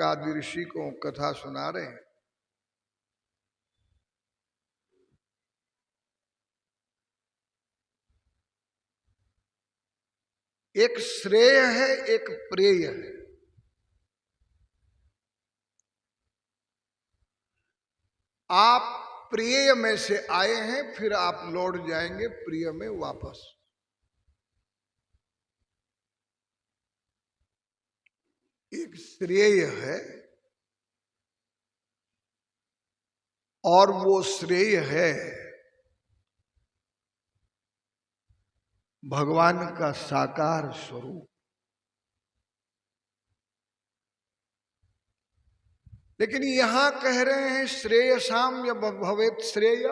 आदि ऋषि को कथा सुना रहे हैं। एक श्रेय है, एक प्रेय है। आप प्रेय में से आए हैं, फिर आप लौट जाएंगे प्रिय में वापस। एक श्रेय है और वो श्रेय है भगवान का साकार स्वरूप। लेकिन यहां कह रहे हैं श्रेयसाम या भवेत श्रेय।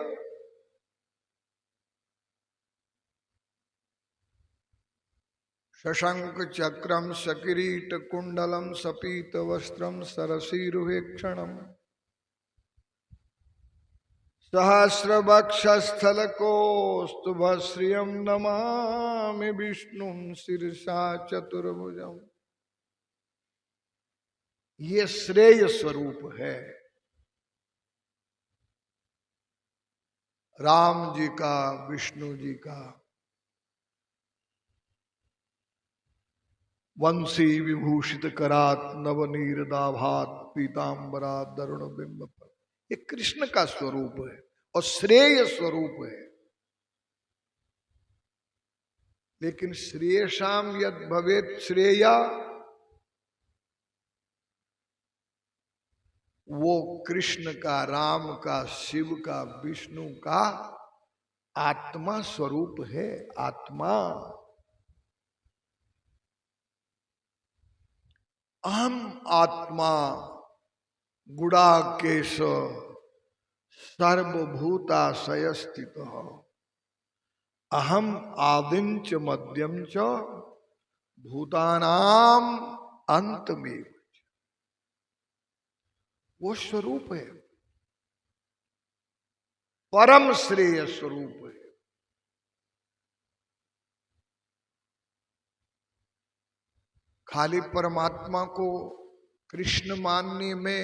शशंक चक्रम सकिरीट कुंडलम सपीत वस्त्रम सरसीरुहेक्षणम सहस्रवक्षस्थल कौस्तुभश्रियम नमामि विष्णु शीर्षा चतुर्भुजम। ये श्रेय स्वरूप है राम जी का, विष्णु जी का। वंशी विभूषित करात नवनीरदाभात पीतांबरात दरुण बिंब पर। ये कृष्ण का स्वरूप है और श्रेय स्वरूप है। लेकिन श्रेयसाम यद भवेत श्रेया, वो कृष्ण का, राम का, शिव का, विष्णु का आत्मा स्वरूप है। आत्मा अहम आत्मा गुडाकेश सर्वभूताशय स्थित अहम आदिंच मध्यम च भूतानाम अंत में। वो स्वरूप है, परम श्रेय स्वरूप है। खाली परमात्मा को कृष्ण मानने में,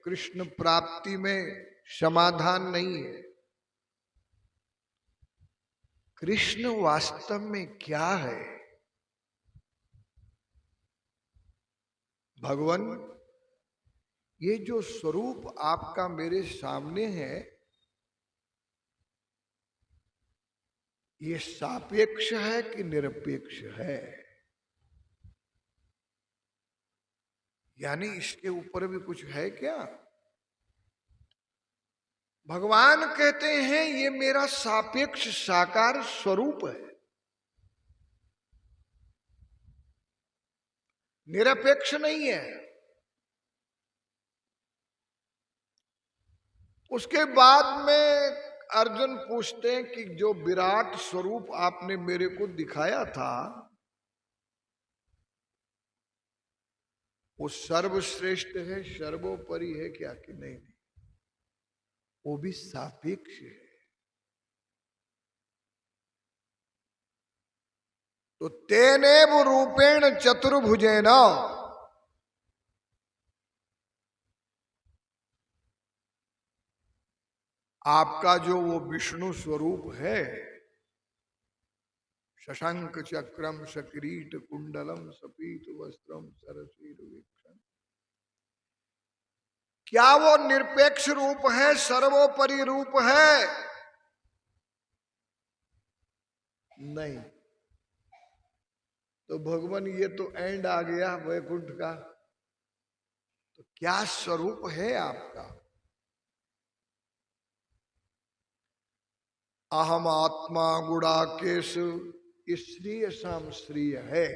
कृष्ण प्राप्ति में समाधान नहीं है। कृष्ण वास्तव में क्या है? भगवान, ये जो स्वरूप आपका मेरे सामने है, ये सापेक्ष है कि निरपेक्ष है? यानी इसके ऊपर भी कुछ है क्या? भगवान कहते हैं ये मेरा सापेक्ष साकार स्वरूप है, निरपेक्ष नहीं है। उसके बाद में अर्जुन पूछते हैं कि जो विराट स्वरूप आपने मेरे को दिखाया था, वो सर्वश्रेष्ठ है, सर्वोपरि है क्या कि नहीं? वो भी सापेक्ष है। तो तेनेव रूपेण चतुर्भुजेन, आपका जो वो विष्णु स्वरूप है, शशंक चक्रम सकिरीट कुंडलम सपीत वस्त्रम सरसीरुहेक्षण, क्या वो निरपेक्ष रूप है, सर्वोपरि रूप है? नहीं। तो भगवान ये तो एंड आ गया वैकुंठ का। तो क्या स्वरूप है आपका? अहम आत्मा गुड़ाकेश, श्रीय साम श्रीय है,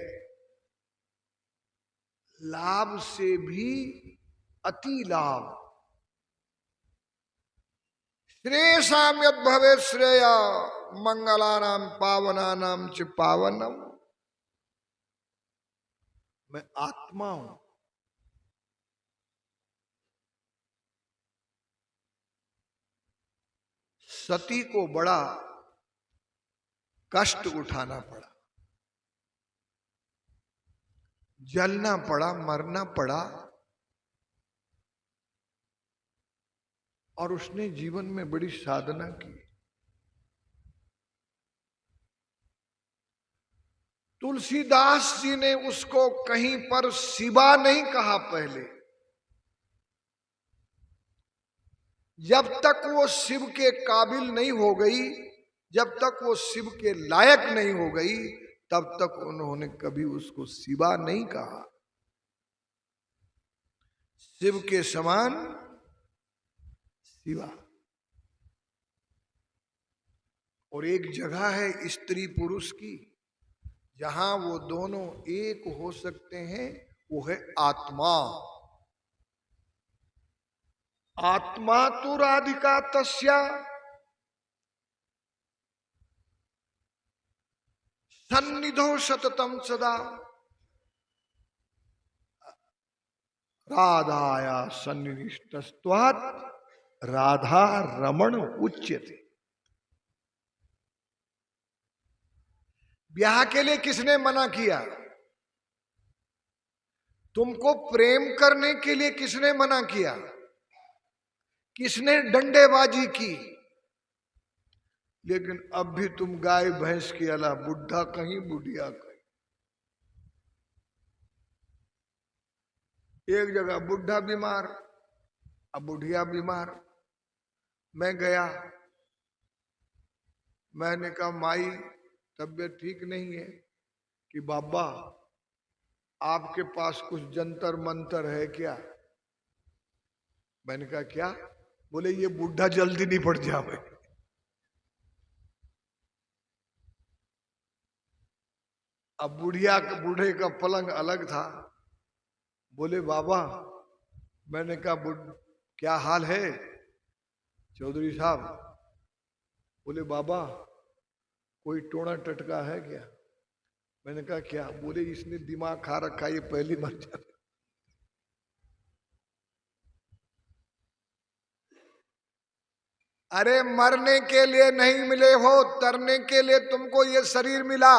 लाभ से भी अति लाभ। श्रेयसाम यद भवे श्रेया मंगलानाम पावनानाम च पावनम। मैं आत्मा हूं। सती को बड़ा कष्ट उठाना पड़ा, जलना पड़ा, मरना पड़ा, और उसने जीवन में बड़ी साधना की। तुलसीदास जी ने उसको कहीं पर शिवा नहीं कहा पहले। जब तक वो शिव के काबिल नहीं हो गई, जब तक वो शिव के लायक नहीं हो गई, तब तक उन्होंने कभी उसको शिवा नहीं कहा। शिव के समान शिवा। और एक जगह है स्त्री पुरुष की जहां वो दोनों एक हो सकते हैं, वो है आत्मा। आत्मा तो राधिका तस्या सन्निधो सततम सदा राधाया सन्निष्टस्त्वात् राधा रमण उच्यते। ब्याह के लिए किसने मना किया? तुमको प्रेम करने के लिए किसने मना किया? किसने डंडेबाजी की? लेकिन अब भी तुम गाय भैंस की अला, बुढ़ा कहीं बुढ़िया कहीं। एक जगह बुढ़ा बीमार, अब बुढ़िया बीमार। मैं गया, मैंने कहा माई तबीयत ठीक नहीं है। कि बाबा आपके पास कुछ जंतर मंतर है क्या? मैंने कहा क्या? बोले ये बुढ़ा जल्दी नहीं पड़ जावे। अब बुढ़िया बूढ़े का पलंग अलग था। बोले बाबा, मैंने कहा क्या हाल है चौधरी साहब? बोले बाबा कोई टोना टटका है क्या? मैंने कहा क्या? बोले इसने दिमाग खा रखा, ये पहली मर जाए। अरे मरने के लिए नहीं मिले हो, तरने के लिए तुमको ये शरीर मिला।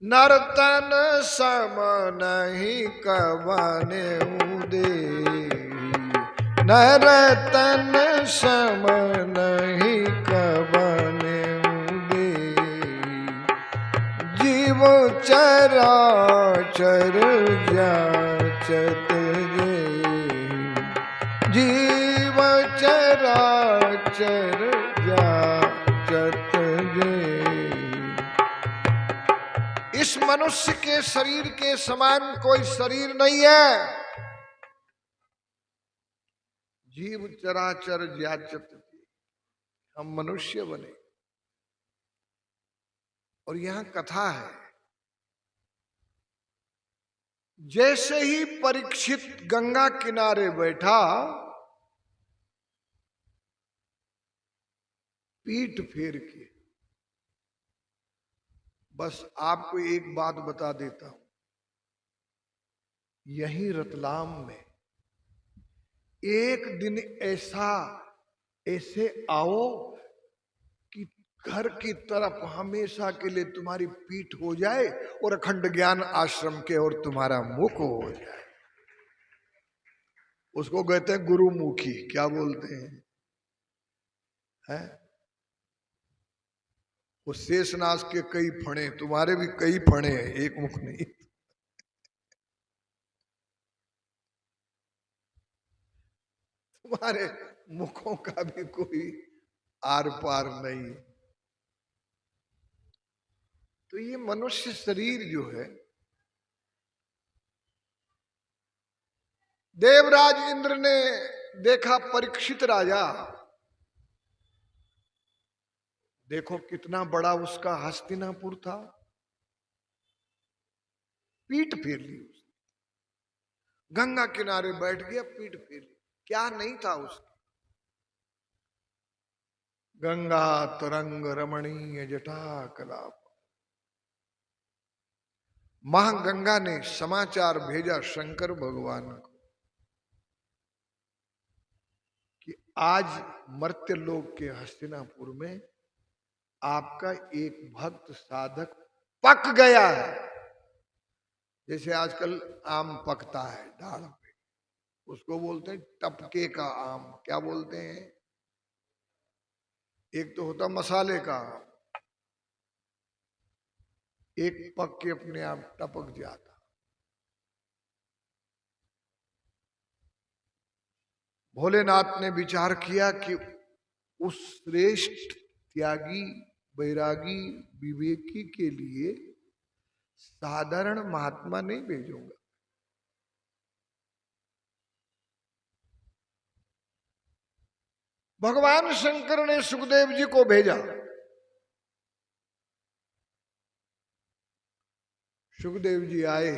नर्तन सम नहीं कवने उदे, नर्तन सम नहीं कवने उदे, जीव चराचर जाचत जे, जीव चराचर जाचत जे। इस मनुष्य के शरीर के समान कोई शरीर नहीं है। जीव चराचर जाचत, हम मनुष्य बने। और यहां कथा है, जैसे ही परीक्षित गंगा किनारे बैठा, पीठ फेर के, बस आपको एक बात बता देता हूं, यहीं रतलाम में एक दिन ऐसे आओ कि घर की तरफ हमेशा के लिए तुम्हारी पीठ हो जाए और अखंड ज्ञान आश्रम के और तुम्हारा मुख हो जाए। उसको कहते हैं गुरुमुखी। क्या बोलते हैं? है? वो शेषनाग के कई फणे, तुम्हारे भी कई फणे हैं, एक मुख नहीं। तुम्हारे मुखों का भी कोई आर पार नहीं। तो ये मनुष्य शरीर जो है, देवराज इंद्र ने देखा परीक्षित राजा, देखो कितना बड़ा उसका हस्तिनापुर था, पीठ फेर ली उसने। गंगा किनारे बैठ गया, पीठ फेर ली। क्या नहीं था उसका? गंगा तरंग रमणीय जटा कलाप। मां गंगा ने समाचार भेजा शंकर भगवान को कि आज मर्त्य लोक के हस्तिनापुर में आपका एक भक्त साधक पक गया है। जैसे आजकल आम पकता है डाल पे, उसको बोलते हैं टपके का आम। क्या बोलते हैं? एक तो होता मसाले का आम, एक पक के अपने आप टपक जाता। भोलेनाथ ने विचार किया कि उस श्रेष्ठ त्यागी, बैरागी, विवेकी के लिए साधारण महात्मा नहीं भेजूंगा। भगवान शंकर ने सुखदेव जी को भेजा। सुखदेव जी आए।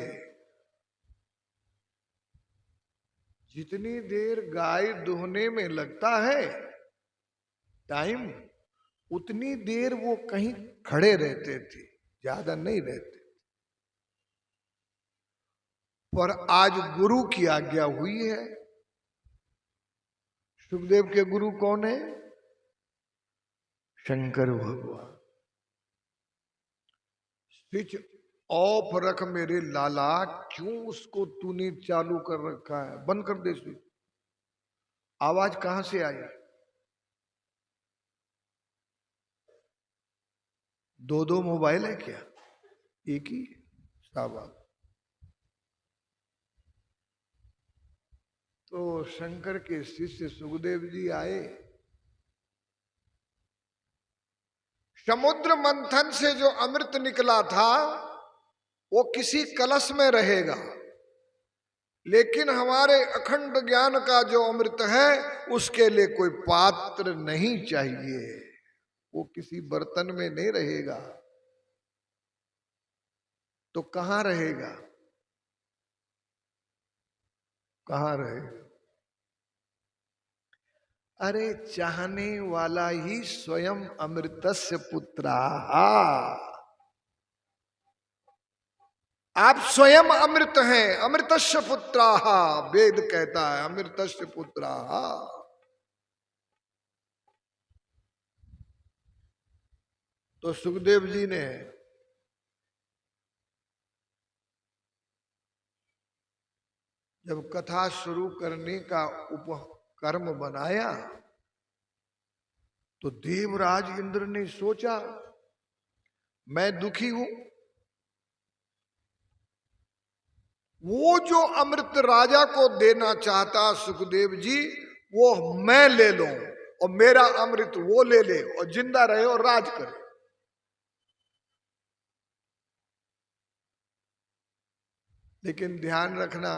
जितनी देर गाय दुहने में लगता है टाइम, उतनी देर वो कहीं खड़े रहते थे, ज्यादा नहीं रहते। पर आज गुरु की आज्ञा हुई है। सुखदेव के गुरु कौन है? शंकर भगवान। स्विच ऑफ रख मेरे लाला, क्यों उसको तूने चालू कर रखा है? बंद कर दे स्विच। आवाज कहां से आई? दो दो मोबाइल है क्या? एक ही? शाबाश। तो शंकर के शिष्य सुखदेव जी आए। समुद्र मंथन से जो अमृत निकला था वो किसी कलश में रहेगा, लेकिन हमारे अखंड ज्ञान का जो अमृत है उसके लिए कोई पात्र नहीं चाहिए। वो किसी बर्तन में नहीं रहेगा। तो कहां रहेगा? कहां रहेगा? अरे चाहने वाला ही स्वयं अमृतस्य पुत्रा। आप स्वयं अमृत हैं। अमृतस्य पुत्रा, वेद कहता है अमृतस्य पुत्रा। तो सुखदेव जी ने जब कथा शुरू करने का उपकर्म बनाया तो देवराज इंद्र ने सोचा मैं दुखी हूं, वो जो अमृत राजा को देना चाहता सुखदेव जी, वो मैं ले लूं और मेरा अमृत वो ले ले और जिंदा रहे और राज करे। लेकिन ध्यान रखना,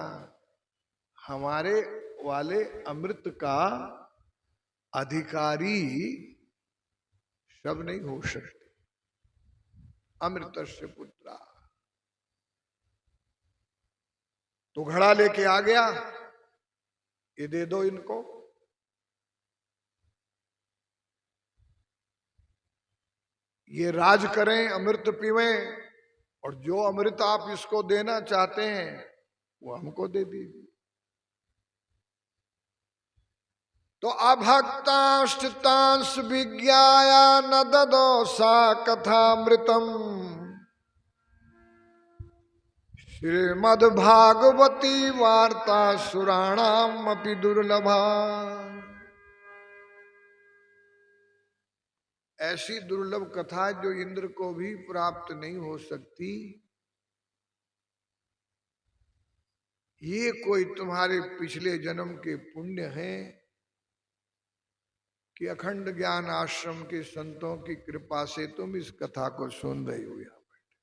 हमारे वाले अमृत का अधिकारी सब नहीं हो सकते। अमृतस्य पुत्रा। तो घड़ा लेके आ गया, ये दे दो इनको। ये राज करें, अमृत पीवें, और जो अमृत आप इसको देना चाहते हैं वो हमको दे दीजिए। तो अभक्तांश विज्ञाया न ददो सा कथामृतम, श्रीमद्भागवती वार्ता सुराणाम अपि दुर्लभा। ऐसी दुर्लभ कथा जो इंद्र को भी प्राप्त नहीं हो सकती, ये कोई तुम्हारे पिछले जन्म के पुण्य हैं कि अखंड ज्ञान आश्रम के संतों की कृपा से तुम इस कथा को सुन रहे हो। यहां बैठे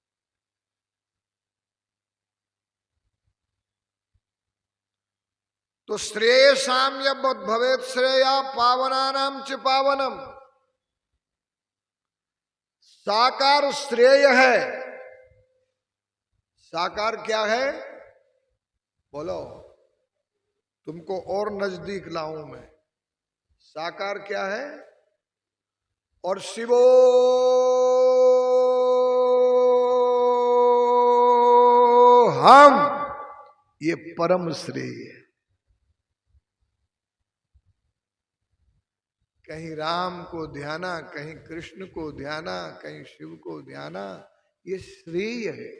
तो श्रेय साम्य भवेत श्रेया पावनानाम च पावनम। साकार श्रेय है। साकार क्या है? बोलो, तुमको और नजदीक लाऊं मैं। साकार क्या है? और शिवो हम, ये परम श्रेय है। कहीं राम को ध्याना, कहीं कृष्ण को ध्याना, कहीं शिव को ध्याना, ये श्रेय है।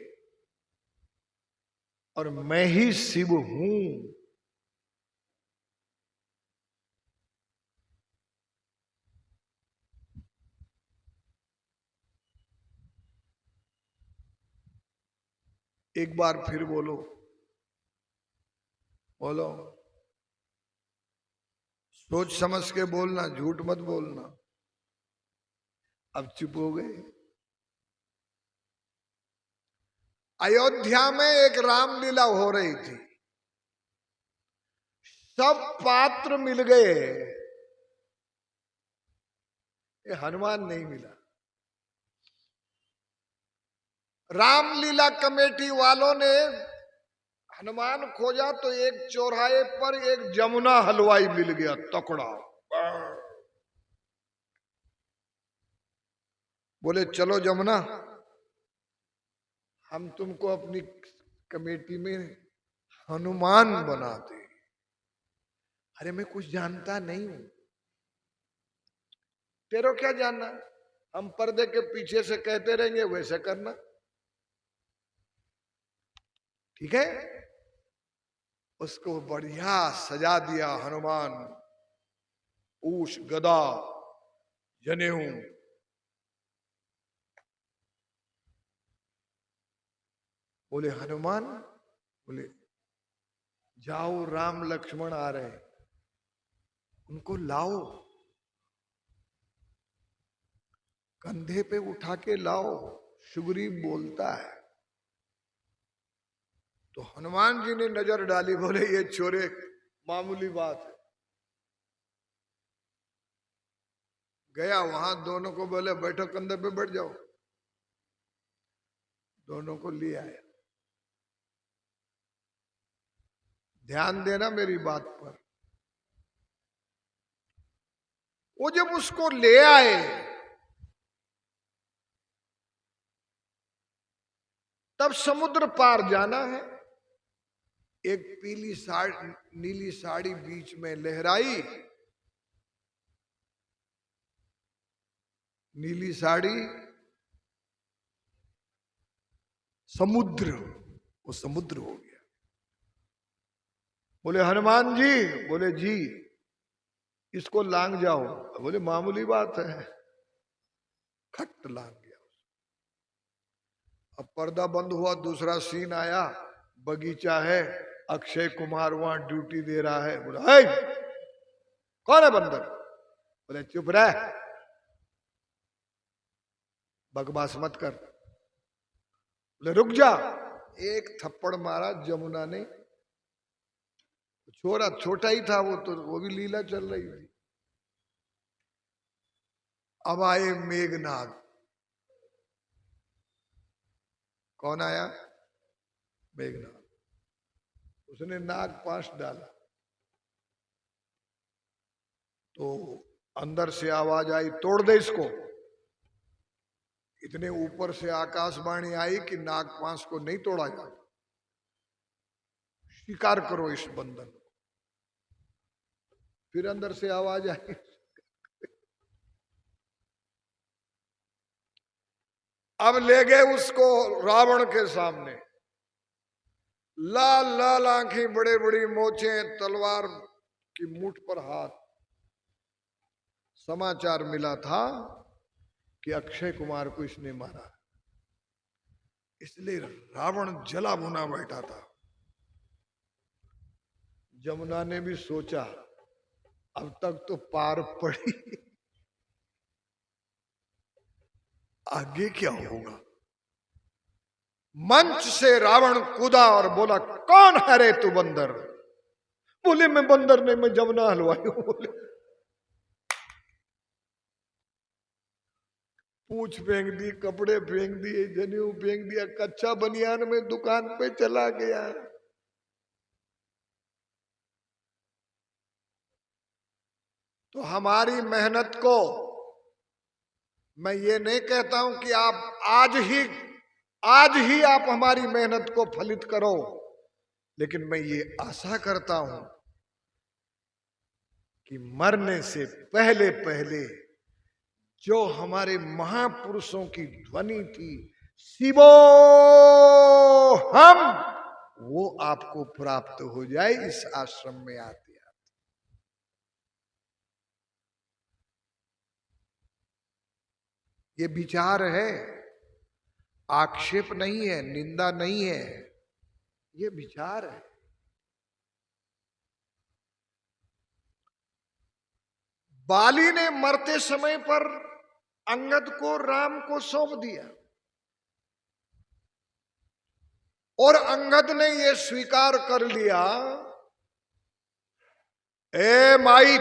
और मैं ही शिव हूं। एक बार फिर बोलो, बोलो, सोच समझ के बोलना, झूठ मत बोलना। अब चुप हो गए। अयोध्या में एक रामलीला हो रही थी, सब पात्र मिल गए, ये हनुमान नहीं मिला। रामलीला कमेटी वालों ने हनुमान खोजा तो एक चौराहे पर एक जमुना हलवाई मिल गया, तकड़ा। बोले चलो जमुना, हम तुमको अपनी कमेटी में हनुमान बनाते। अरे मैं कुछ जानता नहीं हूं। तेरो क्या जानना, हम पर्दे के पीछे से कहते रहेंगे, वैसे करना, ठीक है। उसको बढ़िया सजा दिया, हनुमान, ऊष, गदा, जनेऊ। बोले हनुमान, बोले जाओ, राम लक्ष्मण आ रहे, उनको लाओ, कंधे पे उठा के लाओ, सुग्रीव बोलता है। तो हनुमान जी ने नजर डाली, बोले ये छोरे, मामूली बात है। गया वहां, दोनों को बोले बैठो, कंधे पे बैठ जाओ, दोनों को ले आया। ध्यान देना मेरी बात पर। वो जब उसको ले आए, तब समुद्र पार जाना है। एक पीली साड़ी, नीली साड़ी बीच में लहराई, नीली साड़ी, समुद्र, वो समुद्र हो गया। बोले हनुमान जी, बोले जी, इसको लांग जाओ। बोले मामूली बात है, खट लांग गया। अब पर्दा बंद हुआ, दूसरा सीन आया, बगीचा है, अक्षय कुमार वहां ड्यूटी दे रहा है। बोला कौन है बंदर? बोले चुप रह, बकवास मत कर। बोले रुक जा, एक थप्पड़ मारा जमुना ने। छोरा छोटा ही था वो, तो वो भी लीला चल रही थी। अब आए मेघनाद। कौन आया? मेघनाद। उसने नाग पाश डाला तो अंदर से आवाज आई, तोड़ दे इसको। इतने ऊपर से आकाशवाणी आई कि नागपाश को नहीं तोड़ा जाता, स्वीकार करो इस बंधन को। फिर अंदर से आवाज आई, अब ले गए उसको रावण के सामने। लाल लाल आंखें, बड़े बड़ी मोछें, तलवार की मुठ पर हाथ। समाचार मिला था कि अक्षय कुमार को इसने मारा, इसलिए रावण जला भुना बैठा था। जमुना ने भी सोचा अब तक तो पार पड़ी, आगे क्या होगा। मंच से रावण कूदा और बोला, कौन है रे तू बंदर? बोले मैं बंदर नहीं, मैं जमुना हलवाई हूं। बोले पूछ फेंक दी, कपड़े फेंक दिए, जनेऊ फेंक दिया, कच्चा बनियान में दुकान पे चला गया। तो हमारी मेहनत को, मैं ये नहीं कहता हूं कि आप आज ही आप हमारी मेहनत को फलित करो, लेकिन मैं ये आशा करता हूं कि मरने से पहले पहले जो हमारे महापुरुषों की ध्वनि थी, शिवो हम, वो आपको प्राप्त हो जाए इस आश्रम में आते आते। ये विचार है। आक्षेप नहीं है, निंदा नहीं है, ये विचार है। बाली ने मरते समय पर अंगद को राम को सौंप दिया और अंगद ने यह स्वीकार कर लिया, ए माई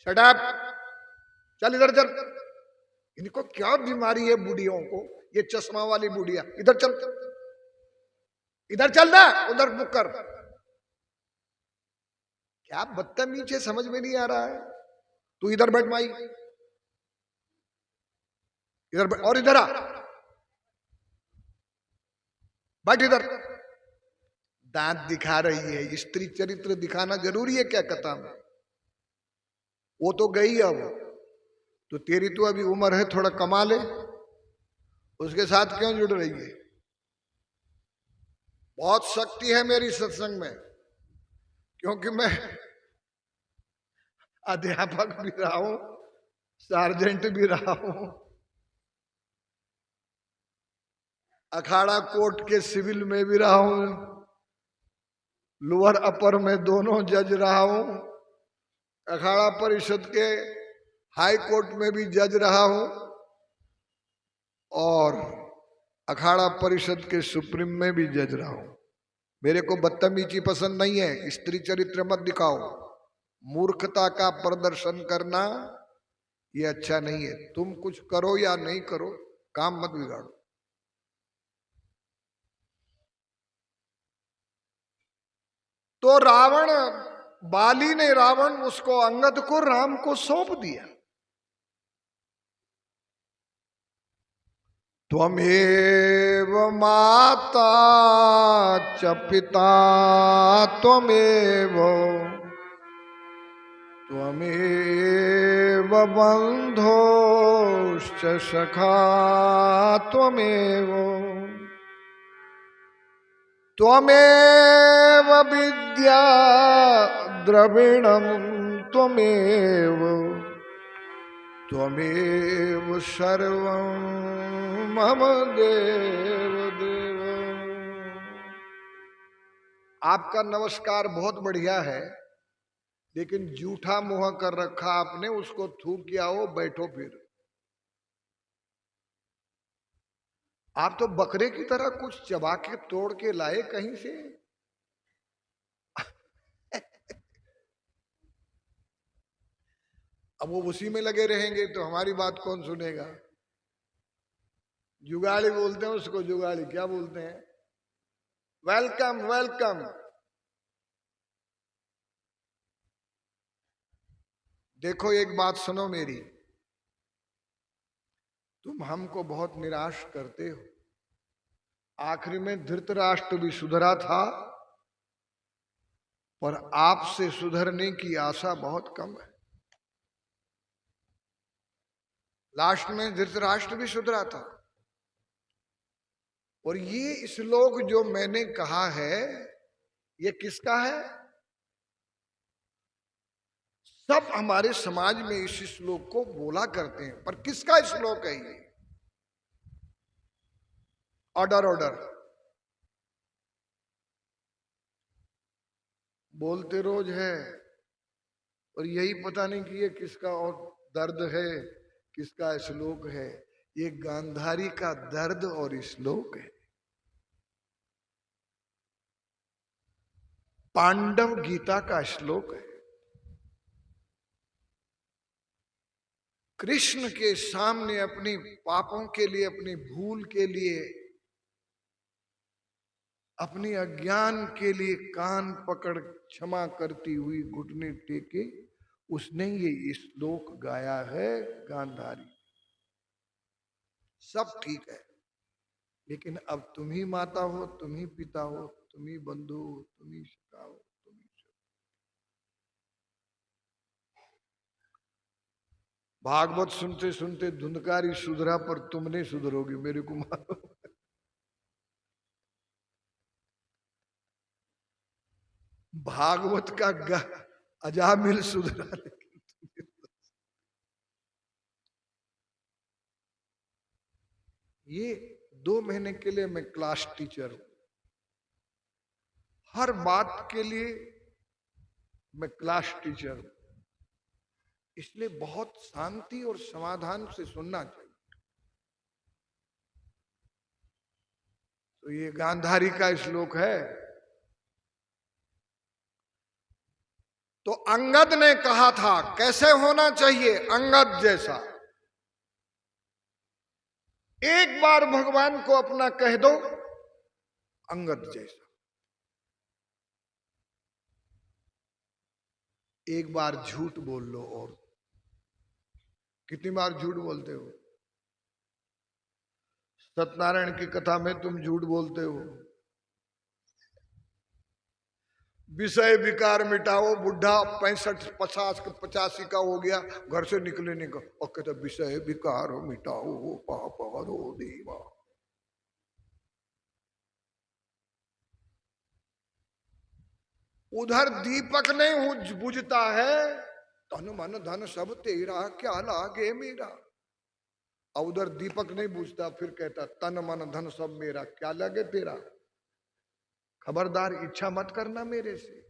शट अप, चल इधर चल, इनको क्या बीमारी है बूढ़ियों को, ये चश्मा वाली बूढ़िया, इधर चल, इधर चल ना, उधर बुक कर। क्या बदतमीज है, समझ में नहीं आ रहा है। तू इधर बैठ माई, इधर बैठ, और इधर आ, बैठ इधर। दांत दिखा रही है, स्त्री चरित्र दिखाना जरूरी है क्या कथा में? वो तो गई, अब तो तेरी तो अभी उम्र है, थोड़ा कमा ले, उसके साथ क्यों जुड़ रही है? बहुत शक्ति है मेरी सत्संग में, क्योंकि मैं अध्यापक भी रहा हूं, सार्जेंट भी रहा हूं, अखाड़ा कोर्ट के सिविल में भी रहा हूं, लोअर अपर में दोनों जज रहा हूं, अखाड़ा परिषद के हाई कोर्ट में भी जज रहा हूं, और अखाड़ा परिषद के सुप्रीम में भी जज रहा हूं। मेरे को बदतमीजी पसंद नहीं है, स्त्री चरित्र मत दिखाओ, मूर्खता का प्रदर्शन करना ये अच्छा नहीं है। तुम कुछ करो या नहीं करो, काम मत बिगाड़ो। तो रावण, बाली ने रावण उसको अंगद को राम को सौंप दिया। त्वमेव माता च पिता त्वमेव, त्वमेव बन्धोश्च सखा त्वमेव, त्वमेव विद्या द्रविणं त्वमेव, त्वमेव सर्वं मम देव देव। आपका नमस्कार बहुत बढ़िया है, लेकिन जूठा मुंह कर रखा आपने, उसको थूक के आओ, बैठो फिर। आप तो बकरे की तरह कुछ चबा के तोड़ के लाए कहीं से। अब वो उसी में लगे रहेंगे तो हमारी बात कौन सुनेगा? जुगाड़ी बोलते हैं उसको, जुगाड़ी क्या बोलते हैं? Welcome welcome. देखो एक बात सुनो मेरी, तुम हमको बहुत निराश करते हो। आखिरी में धृतराष्ट्र भी सुधरा था, पर आपसे सुधरने की आशा बहुत कम है। लास्ट में धृतराष्ट्र भी सुधरा था। और ये श्लोक जो मैंने कहा है, ये किसका है? सब हमारे समाज में इस श्लोक को बोला करते हैं, पर किसका श्लोक है ये? ऑर्डर ऑर्डर बोलते रोज है, और यही पता नहीं कि ये किसका और दर्द है, किसका श्लोक है। ये गांधारी का दर्द और श्लोक है। पांडव गीता का श्लोक है। कृष्ण के सामने अपनी पापों के लिए, अपनी भूल के लिए, अपनी अज्ञान के लिए कान पकड़ क्षमा करती हुई घुटने टेके उसने ये श्लोक गाया है, गांधारी। सब ठीक है, लेकिन अब तुम ही माता हो, तुम ही पिता हो, तुम ही बंधु हो, तुम ही सखा हो, तुम ही सब। भागवत सुनते सुनते धुंधकारी सुधरा, पर तुम नहीं सुधरोगे, मेरे को मालूम। भागवत का अजामिल सुधरा, लेकिन ये 2 महीने के लिए मैं क्लास टीचर हूं, हर बात के लिए मैं क्लास टीचर हूं, इसलिए बहुत शांति और समाधान से सुनना चाहिए। तो ये गांधारी का श्लोक है। तो अंगद ने कहा था कैसे होना चाहिए, अंगद जैसा। एक बार भगवान को अपना कह दो, अंगद जैसा। एक बार झूठ बोल लो। और कितनी बार झूठ बोलते हो? सत्यनारायण की कथा में तुम झूठ बोलते हो। विषय विकार मिटाओ, बुढ़ा 65 50 85 का हो गया, घर से निकले नहीं का, और कहते विषय विकार मिटाओ पाप हरो देवा। उधर दीपक नहीं बुझता है, तन मन धन सब तेरा क्या लागे मेरा। और उधर दीपक नहीं बुझता, फिर कहता तन मन धन सब मेरा क्या लगे तेरा। खबरदार, इच्छा मत करना मेरे से।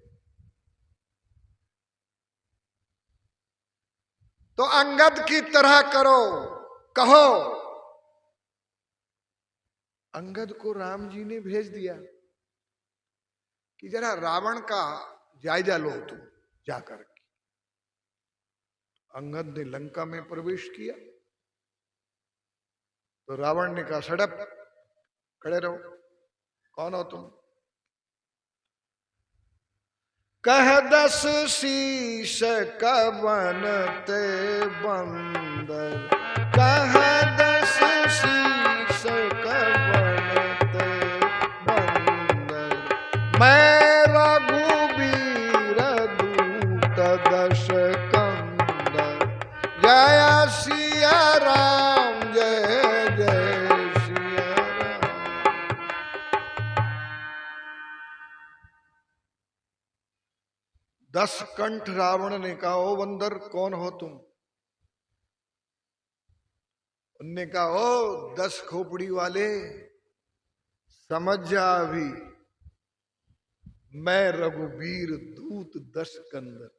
तो अंगद की तरह करो, कहो। अंगद को राम जी ने भेज दिया कि जरा रावण का जायजा लो तुम जाकर। अंगद ने लंका में प्रवेश किया तो रावण ने कहा सड़प, खड़े रहो, कौन हो तुम? कह 10 शीश कवन ते बंदर, कह 10 शीश कवन ते बंदर, मैं रघुबीर दूत 10 कंदर, जय सिया राम जय जय सिया राम। 10 कंठ रावण ने कहा ओ बंदर कौन हो तुम? उनने कहा ओ 10 खोपड़ी वाले, समझ जा अभी, मैं रघुबीर दूत 10 कंदर,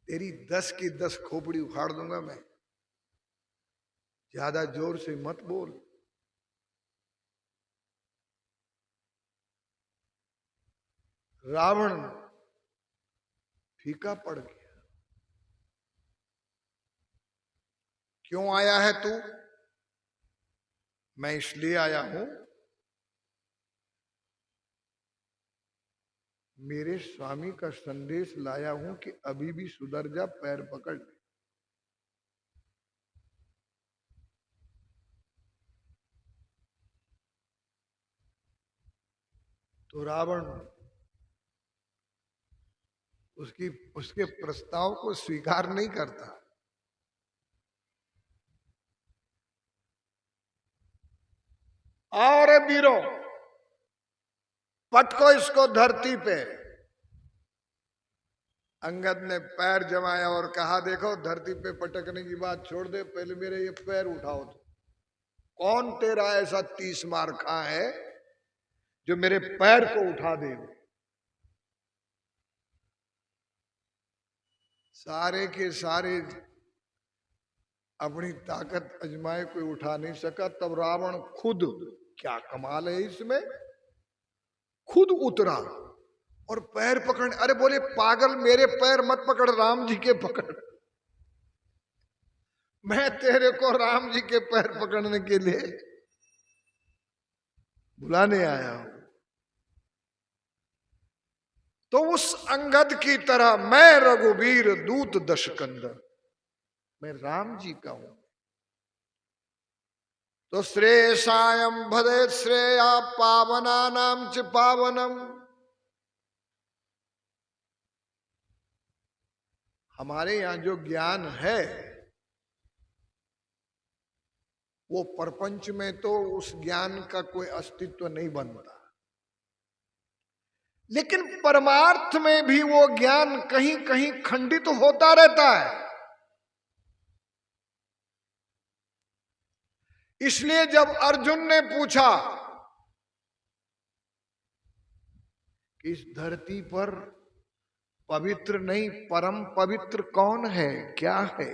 तेरी 10 की 10 खोपड़ी उखाड़ दूंगा मैं, ज्यादा जोर से मत बोल। रावण फीका पड़ गया। क्यों आया है तू? मैं इसलिए आया हूं, मेरे स्वामी का संदेश लाया हूं कि अभी भी सुधर जा, पैर पकड़ ले। तो रावण उसके प्रस्ताव को स्वीकार नहीं करता। और वीरों, पटको इसको धरती पे। अंगद ने पैर जमाया और कहा देखो धरती पे पटकने की बात छोड़ दे, पहले मेरे ये पैर उठाओ। तो कौन तेरा ऐसा 30 मार खा है जो मेरे पैर को उठा दे? सारे के सारे अपनी ताकत अजमाए, कोई उठा नहीं सका। तब रावण खुद, क्या कमाल है इसमें, खुद उतरा और पैर पकड़। अरे बोले पागल, मेरे पैर मत पकड़, राम जी के पकड़। मैं तेरे को राम जी के पैर पकड़ने के लिए बुलाने आया हूं। तो उस अंगद की तरह मैं रघुबीर दूत 10 कंदर, मैं राम जी का हूं। तो श्रेयसायम भदे श्रेया पावना नाम च पावनम। हमारे यहां जो ज्ञान है वो प्रपंच में तो उस ज्ञान का कोई अस्तित्व नहीं बनता, लेकिन परमार्थ में भी वो ज्ञान कहीं कहीं खंडित होता रहता है। इसलिए जब अर्जुन ने पूछा कि इस धरती पर पवित्र नहीं परम पवित्र कौन है, क्या है,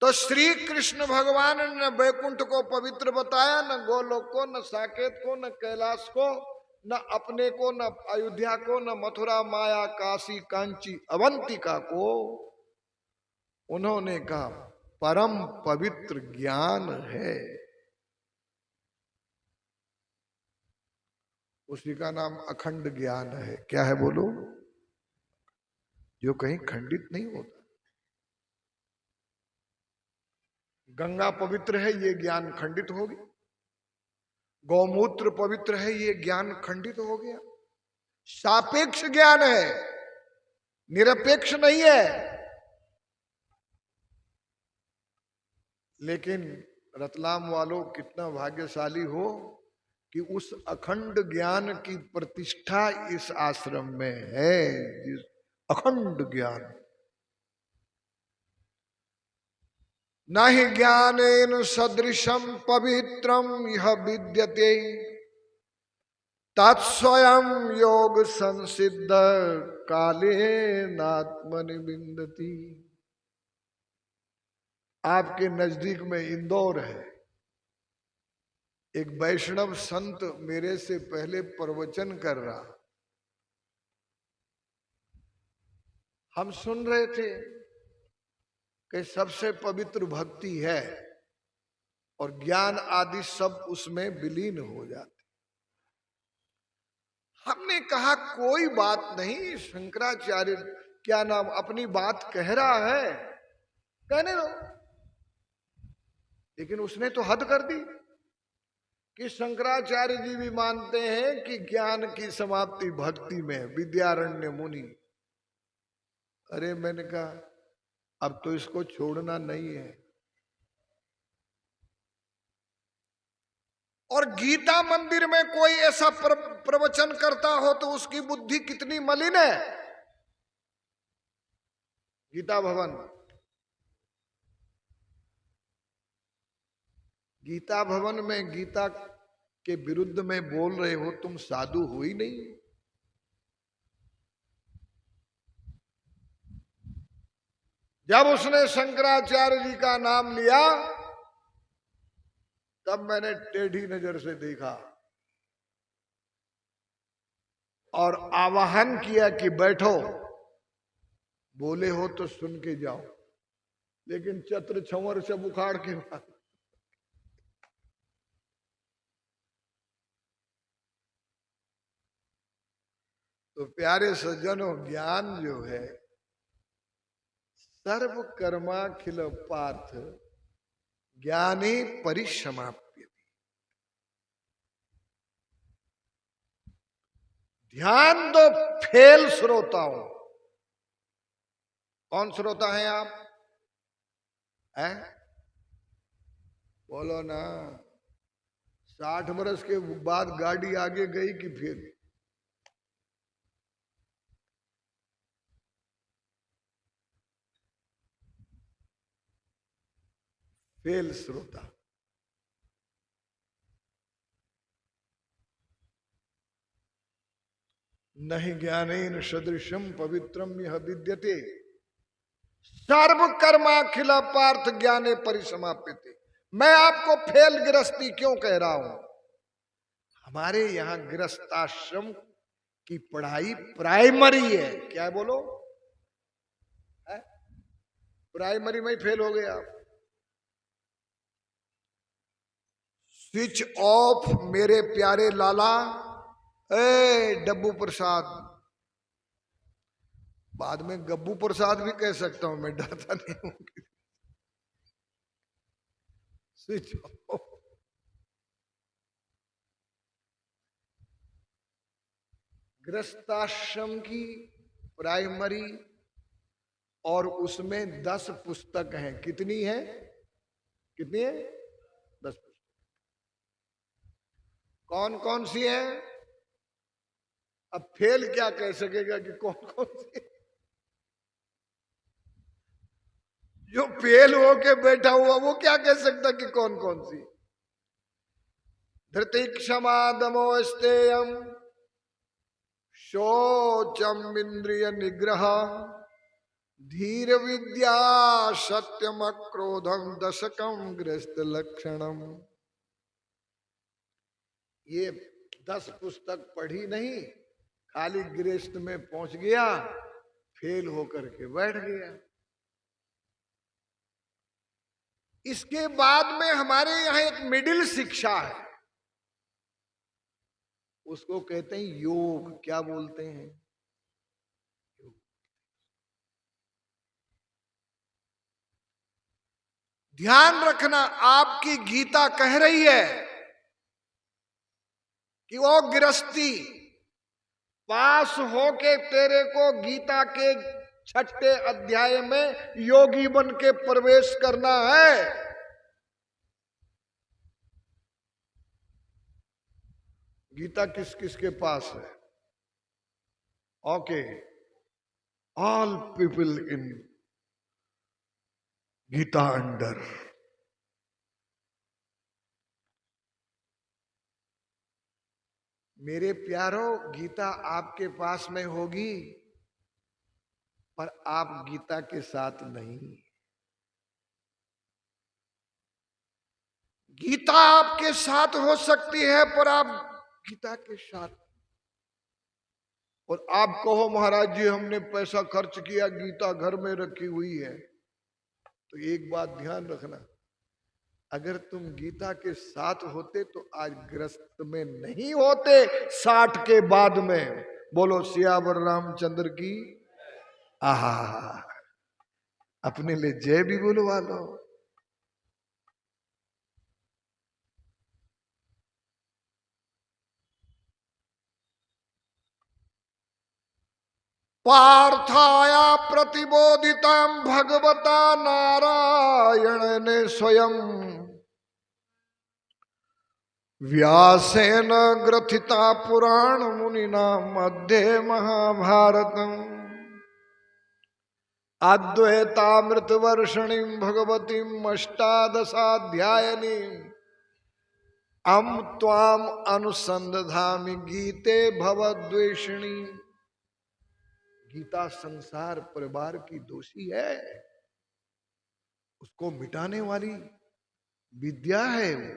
तो श्री कृष्ण भगवान ने वैकुंठ को पवित्र बताया, न गोलोक को, न साकेत को, न कैलाश को, न अपने को, न अयोध्या को, न मथुरा, माया, काशी, कांची, अवंतिका को। उन्होंने कहा परम पवित्र ज्ञान है, उसी का नाम अखंड ज्ञान है। क्या है बोलो? जो कहीं खंडित नहीं होता। गंगा पवित्र है, ये ज्ञान खंडित हो गया। गौमूत्र पवित्र है, ये ज्ञान खंडित हो गया। सापेक्ष ज्ञान है, निरपेक्ष नहीं है। लेकिन रतलाम वालों कितना भाग्यशाली हो कि उस अखंड ज्ञान की प्रतिष्ठा इस आश्रम में है। जिस अखंड ज्ञान, न हि ज्ञानेन सदृशम पवित्रम यह विद्यते तत्स्वयं योग संसिद्ध काले नात्मनि विन्दति। आपके नजदीक में इंदौर है, एक वैष्णव संत मेरे से पहले प्रवचन कर रहा, हम सुन रहे थे कि सबसे पवित्र भक्ति है और ज्ञान आदि सब उसमें विलीन हो जाते। हमने कहा कोई बात नहीं, शंकराचार्य क्या नाम अपनी बात कह रहा है, कहने दो। लेकिन उसने तो हद कर दी कि शंकराचार्य जी भी मानते हैं कि ज्ञान की समाप्ति भक्ति में, विद्यारण्य मुनि। अरे मैंने कहा अब तो इसको छोड़ना नहीं है। और गीता मंदिर में कोई ऐसा प्रवचन करता हो तो उसकी बुद्धि कितनी मलिन है। गीता भवन, गीता भवन में गीता के विरुद्ध में बोल रहे हो, तुम साधु हो ही नहीं। जब उसने शंकराचार्य जी का नाम लिया तब मैंने टेढ़ी नजर से देखा और आवाहन किया कि बैठो, बोले हो तो सुन के जाओ। लेकिन चत्र छवर से उखाड़ के मार। तो प्यारे सज्जनों, ज्ञान जो है सर्व कर्माखिल पार्थ ज्ञाने परिसमाप्य। ध्यान दो फेल श्रोताओं। कौन श्रोता हैं आप? हैं? बोलो ना। 60 वर्ष के बाद गाड़ी आगे गई कि फिर फेल श्रोता। नहीं ज्ञानेन सदृशम पवित्रम यह विद्यते सर्व कर्माखिल पार्थ ज्ञाने परिसमाप्यते। मैं आपको फेल गृहस्थी क्यों कह रहा हूं? हमारे यहां गृहस्थाश्रम की पढ़ाई प्राइमरी है। क्या है बोलो? है? प्राइमरी में ही फेल हो गए आप। स्विच ऑफ मेरे प्यारे लाला। ए डब्बू प्रसाद, बाद में गब्बू प्रसाद भी कह सकता हूं, मैं डरता नहीं हूं। Switch off. गृहस्थाश्रम की प्राइमरी और उसमें 10 पुस्तक हैं। कितनी है? कितनी है? 10 पुस्तक। कौन कौन सी है? अब फेल क्या कह सकेगा कि कौन कौन सी? जो फेल होके बैठा हुआ वो क्या कह सकता कि कौन कौन सी। धृति क्षमा दमो स्तेयम शोचम इंद्रिय निग्रह धीर विद्या सत्यम क्रोधम दशकम गृहस्थ लक्षणम। ये 10 पुस्तक पढ़ी नहीं, खाली गृहस्थ में पहुंच गया, फेल होकर के बैठ गया। इसके बाद में हमारे यहां एक मिडिल शिक्षा है, उसको कहते हैं योग। क्या बोलते हैं? ध्यान रखना, आपकी गीता कह रही है कि वो गृहस्थी पास होके तेरे को गीता के 6ठे अध्याय में योगी बन के प्रवेश करना है। गीता किस किस के पास है? Okay, all people in Gita under. मेरे प्यारो, गीता आपके पास में होगी पर आप गीता के साथ नहीं। गीता आपके साथ हो सकती है पर आप गीता के साथ। और आप कहो महाराज जी हमने पैसा खर्च किया, गीता घर में रखी हुई है, तो एक बात ध्यान रखना, अगर तुम गीता के साथ होते तो आज ग्रस्त में नहीं होते 60 के बाद में। बोलो सियावर रामचंद्र की। आहा, अपने लिए जय भी बोलवा लो। पार्थाया प्रतिबोधितम भगवता नारायण ने स्वयं व्यासेन ग्रथिता पुराण मुनिना मध्ये महाभारतम अद्वैतामृत वर्षिणी भगवतीम अष्टादशाध्यायनी अम त्वाम अनुसंधामि गीते भवद्वेषिणी। गीता संसार परिवार की दोषी है, उसको मिटाने वाली विद्या है वो।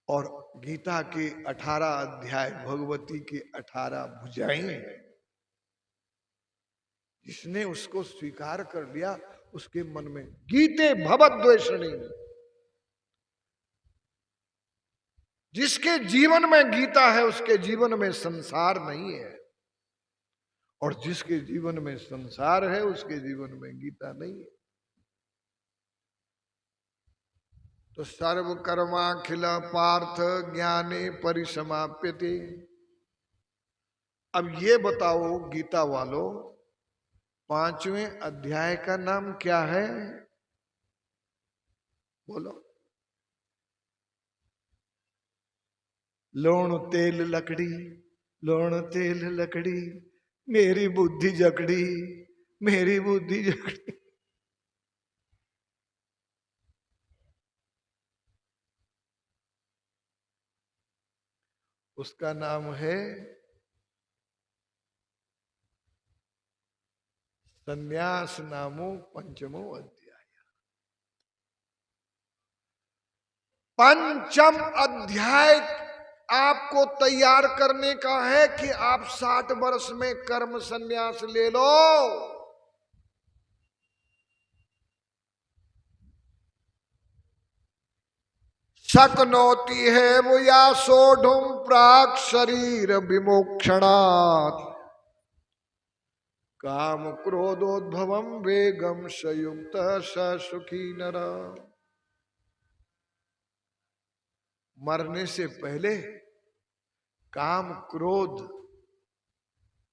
और गीता के 18 अध्याय, भगवती के 18 भुजाएं हैं। जिसने उसको स्वीकार कर लिया उसके मन में गीते भवद्वेषिणी। जिसके जीवन में गीता है उसके जीवन में संसार नहीं है, और जिसके जीवन में संसार है उसके जीवन में गीता नहीं है। तो सर्व कर्माखिल पार्थ ज्ञाने परिसमाप्यते। अब ये बताओ गीता वालों, 5वें अध्याय का नाम क्या है? बोलो। लूण तेल लकड़ी, लूण तेल लकड़ी, मेरी बुद्धि जकड़ी, मेरी बुद्धि जकड़ी। उसका नाम है संन्यास नामो 5वां अध्याय। 5वां अध्याय आपको तैयार करने का है कि आप 60 वर्ष में कर्म संन्यास ले लो। शक्नोति है वो या सोढ़ुम प्राक शरीर विमोक्षणात् काम क्रोधोद्भवम वेगम संयुक्त स सुखी नर। मरने से पहले काम क्रोध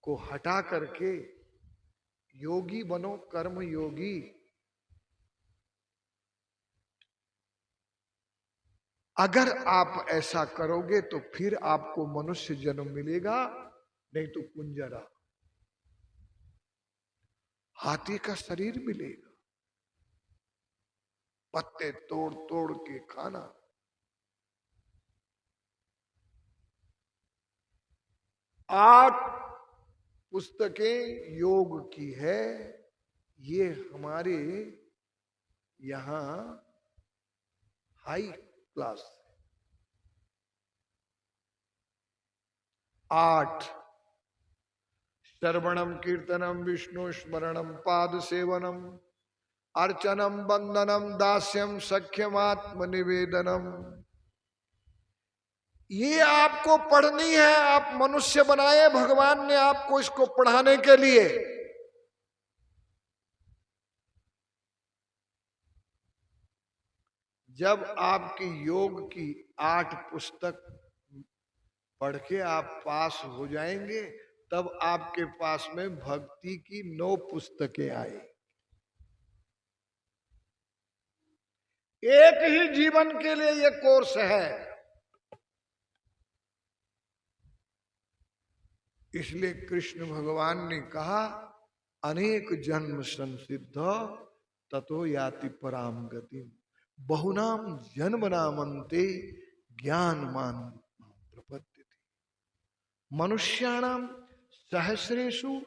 को हटा करके योगी बनो, कर्म योगी। अगर आप ऐसा करोगे तो फिर आपको मनुष्य जन्म मिलेगा, नहीं तो कुंजरा। हाथी का शरीर मिलेगा, पत्ते तोड़ तोड़ के खाना। 8 पुस्तकें योग की है, ये हमारे यहां हाई क्लास। 8 श्रवणम कीर्तनम विष्णु स्मरणम पाद सेवनम अर्चनम बंदनम दास्यम सख्यमात्म निवेदनम। ये आपको पढ़नी है। आप मनुष्य बनाए भगवान ने आपको इसको पढ़ाने के लिए। जब आपकी योग की 8 पुस्तक पढ़ के आप पास हो जाएंगे, तब आपके पास में भक्ति की 9 पुस्तकें आए। एक ही जीवन के लिए ये कोर्स है। इसलिए कृष्ण भगवान ने कहा, अनेक जन्म संसिद्ध ततो याति पराम गति, बहुनाम जन्म नामंते ज्ञान मान प्रपद्यते। मनुष्याणाम सहस्रेषु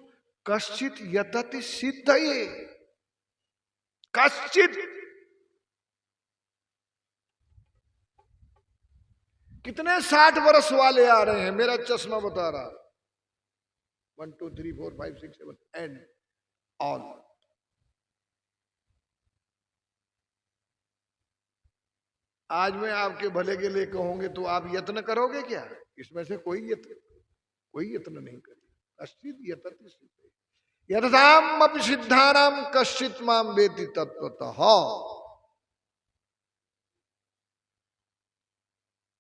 कश्चित यतति सिद्धये। कश्चित, कितने 60 वर्ष वाले आ रहे हैं, मेरा चश्मा बता रहा। 1 2 3 4 5 6 7 एंड ऑल। आज मैं आपके भले के लिए कहूंगे तो आप यत्न करोगे क्या? इसमें से कोई यत्न नहीं करेगा। कश्चित यतति सिद्धये यतताम अपि सिद्धानाम कश्चित माम वेति तत्वतः।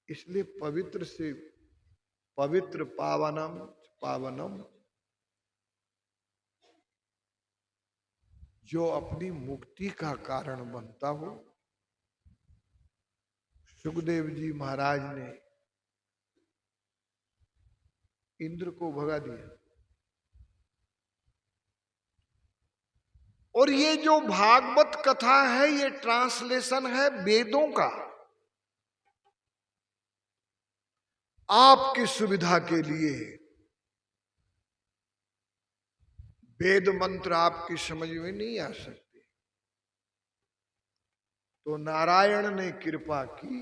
इसलिए पवित्र से पवित्र पावनम जो अपनी मुक्ति का कारण बनता हो। सुखदेव जी महाराज ने इंद्र को भगा दिया। और ये जो भागवत कथा है, ये ट्रांसलेशन है वेदों का। आपकी सुविधा के लिए वेद मंत्र आपकी समझ में नहीं आ सकते, तो नारायण ने कृपा की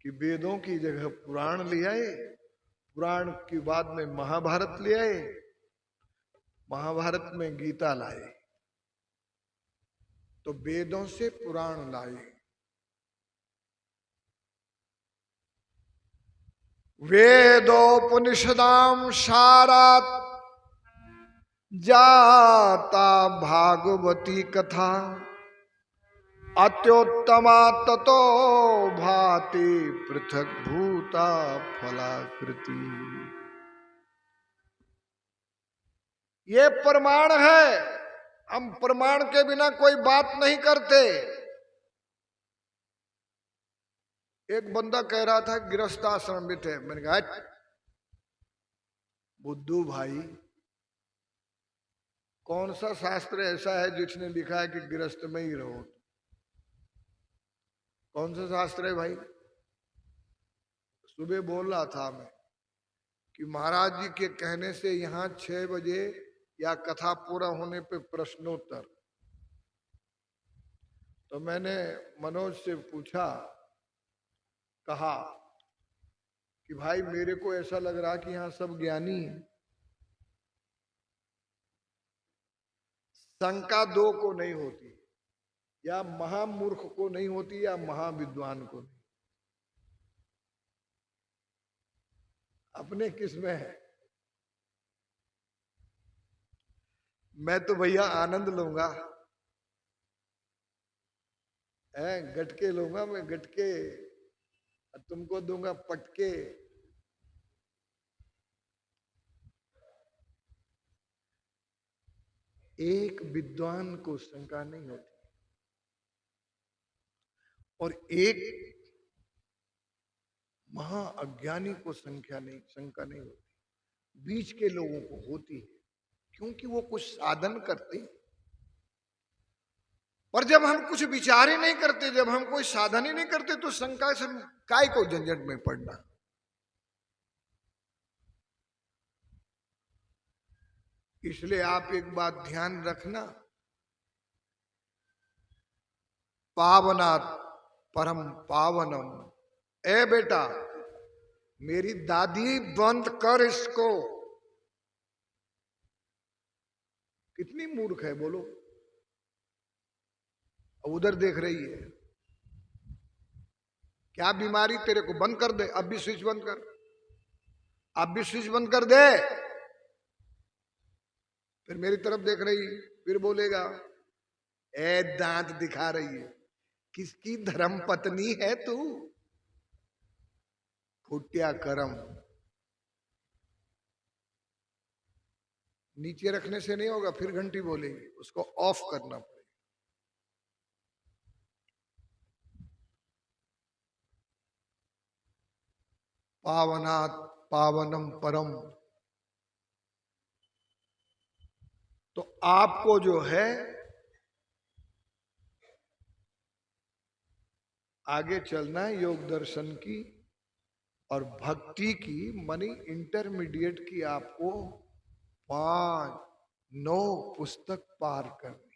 कि वेदों की जगह पुराण ले आए, पुराण के बाद में महाभारत ले आए, महाभारत में गीता लाए, तो वेदों से पुराण लाए। वेदोपनिषदाम सारात जाता भागवती कथा, अत्योत्तमा ततो भाति पृथक भूता फलाकृति। ये प्रमाण है। हम प्रमाण के बिना कोई बात नहीं करते। एक बंदा कह रहा था गृहस्थ आश्रम में थे, मैंने कहा बुद्धू भाई, कौन सा शास्त्र ऐसा है जिसने लिखा है कि गृहस्थ में ही रहो? कौन सा शास्त्र है भाई? सुबह बोल रहा था मैं कि महाराज जी के कहने से यहाँ 6 बजे या कथा पूरा होने पे प्रश्नोत्तर। तो मैंने मनोज से पूछा, कहा कि भाई मेरे को ऐसा लग रहा कि यहाँ सब ज्ञानी है। शंका 2 को नहीं होती, या महामूर्ख को नहीं होती या महाविद्वान को नहीं। अपने किस में है? मैं तो भैया आनंद लूंगा, गटके लूंगा मैं, गटके तुमको दूंगा पटके। एक विद्वान को शंका नहीं होती और एक महा अज्ञानी को शंका नहीं होती। बीच के लोगों को होती है, क्योंकि वो कुछ साधन करते हैं। पर जब हम कुछ विचार ही नहीं करते, जब हम कोई साधन ही नहीं करते, तो शंका से काय को झंझट में पड़ना। इसलिए आप एक बात ध्यान रखना, पावनात् परम पावनम। ए बेटा, मेरी दादी बंद कर इसको। कितनी मूर्ख है बोलो। उधर देख रही है, क्या बीमारी तेरे को, बंद कर दे, अब भी स्विच बंद कर, अब भी स्विच बंद कर दे। फिर मेरी तरफ देख रही, फिर बोलेगा, ए दांत दिखा रही है, किसकी धर्म पत्नी है तू? फुटिया करम। नीचे रखने से नहीं होगा, फिर घंटी बोलेगी, उसको ऑफ करना पड़ेगा। पावनात् पावनम परम। तो आपको जो है आगे चलना है योग दर्शन की और भक्ति की, मानी इंटरमीडिएट की। आपको 5-9 पुस्तक पार करनी।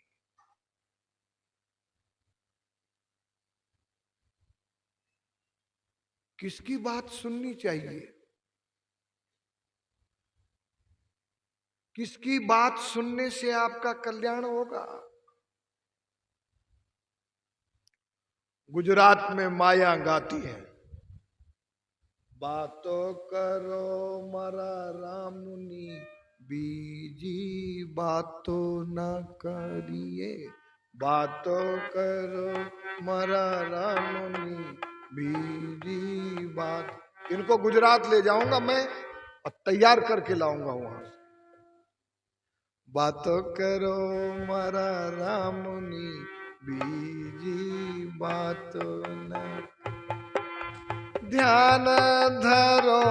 किसकी बात सुननी चाहिए? किसकी बात सुनने से आपका कल्याण होगा? गुजरात में माया गाती है, बातों करो मारा रामुनी, बीजी बातों न करिए। बातों करो मारा रामुनी, बीजी बात। इनको गुजरात ले जाऊंगा मैं और तैयार करके लाऊंगा वहां से। बातों करो मारा रामुनी, बीजी बातों न। ध्यान धरो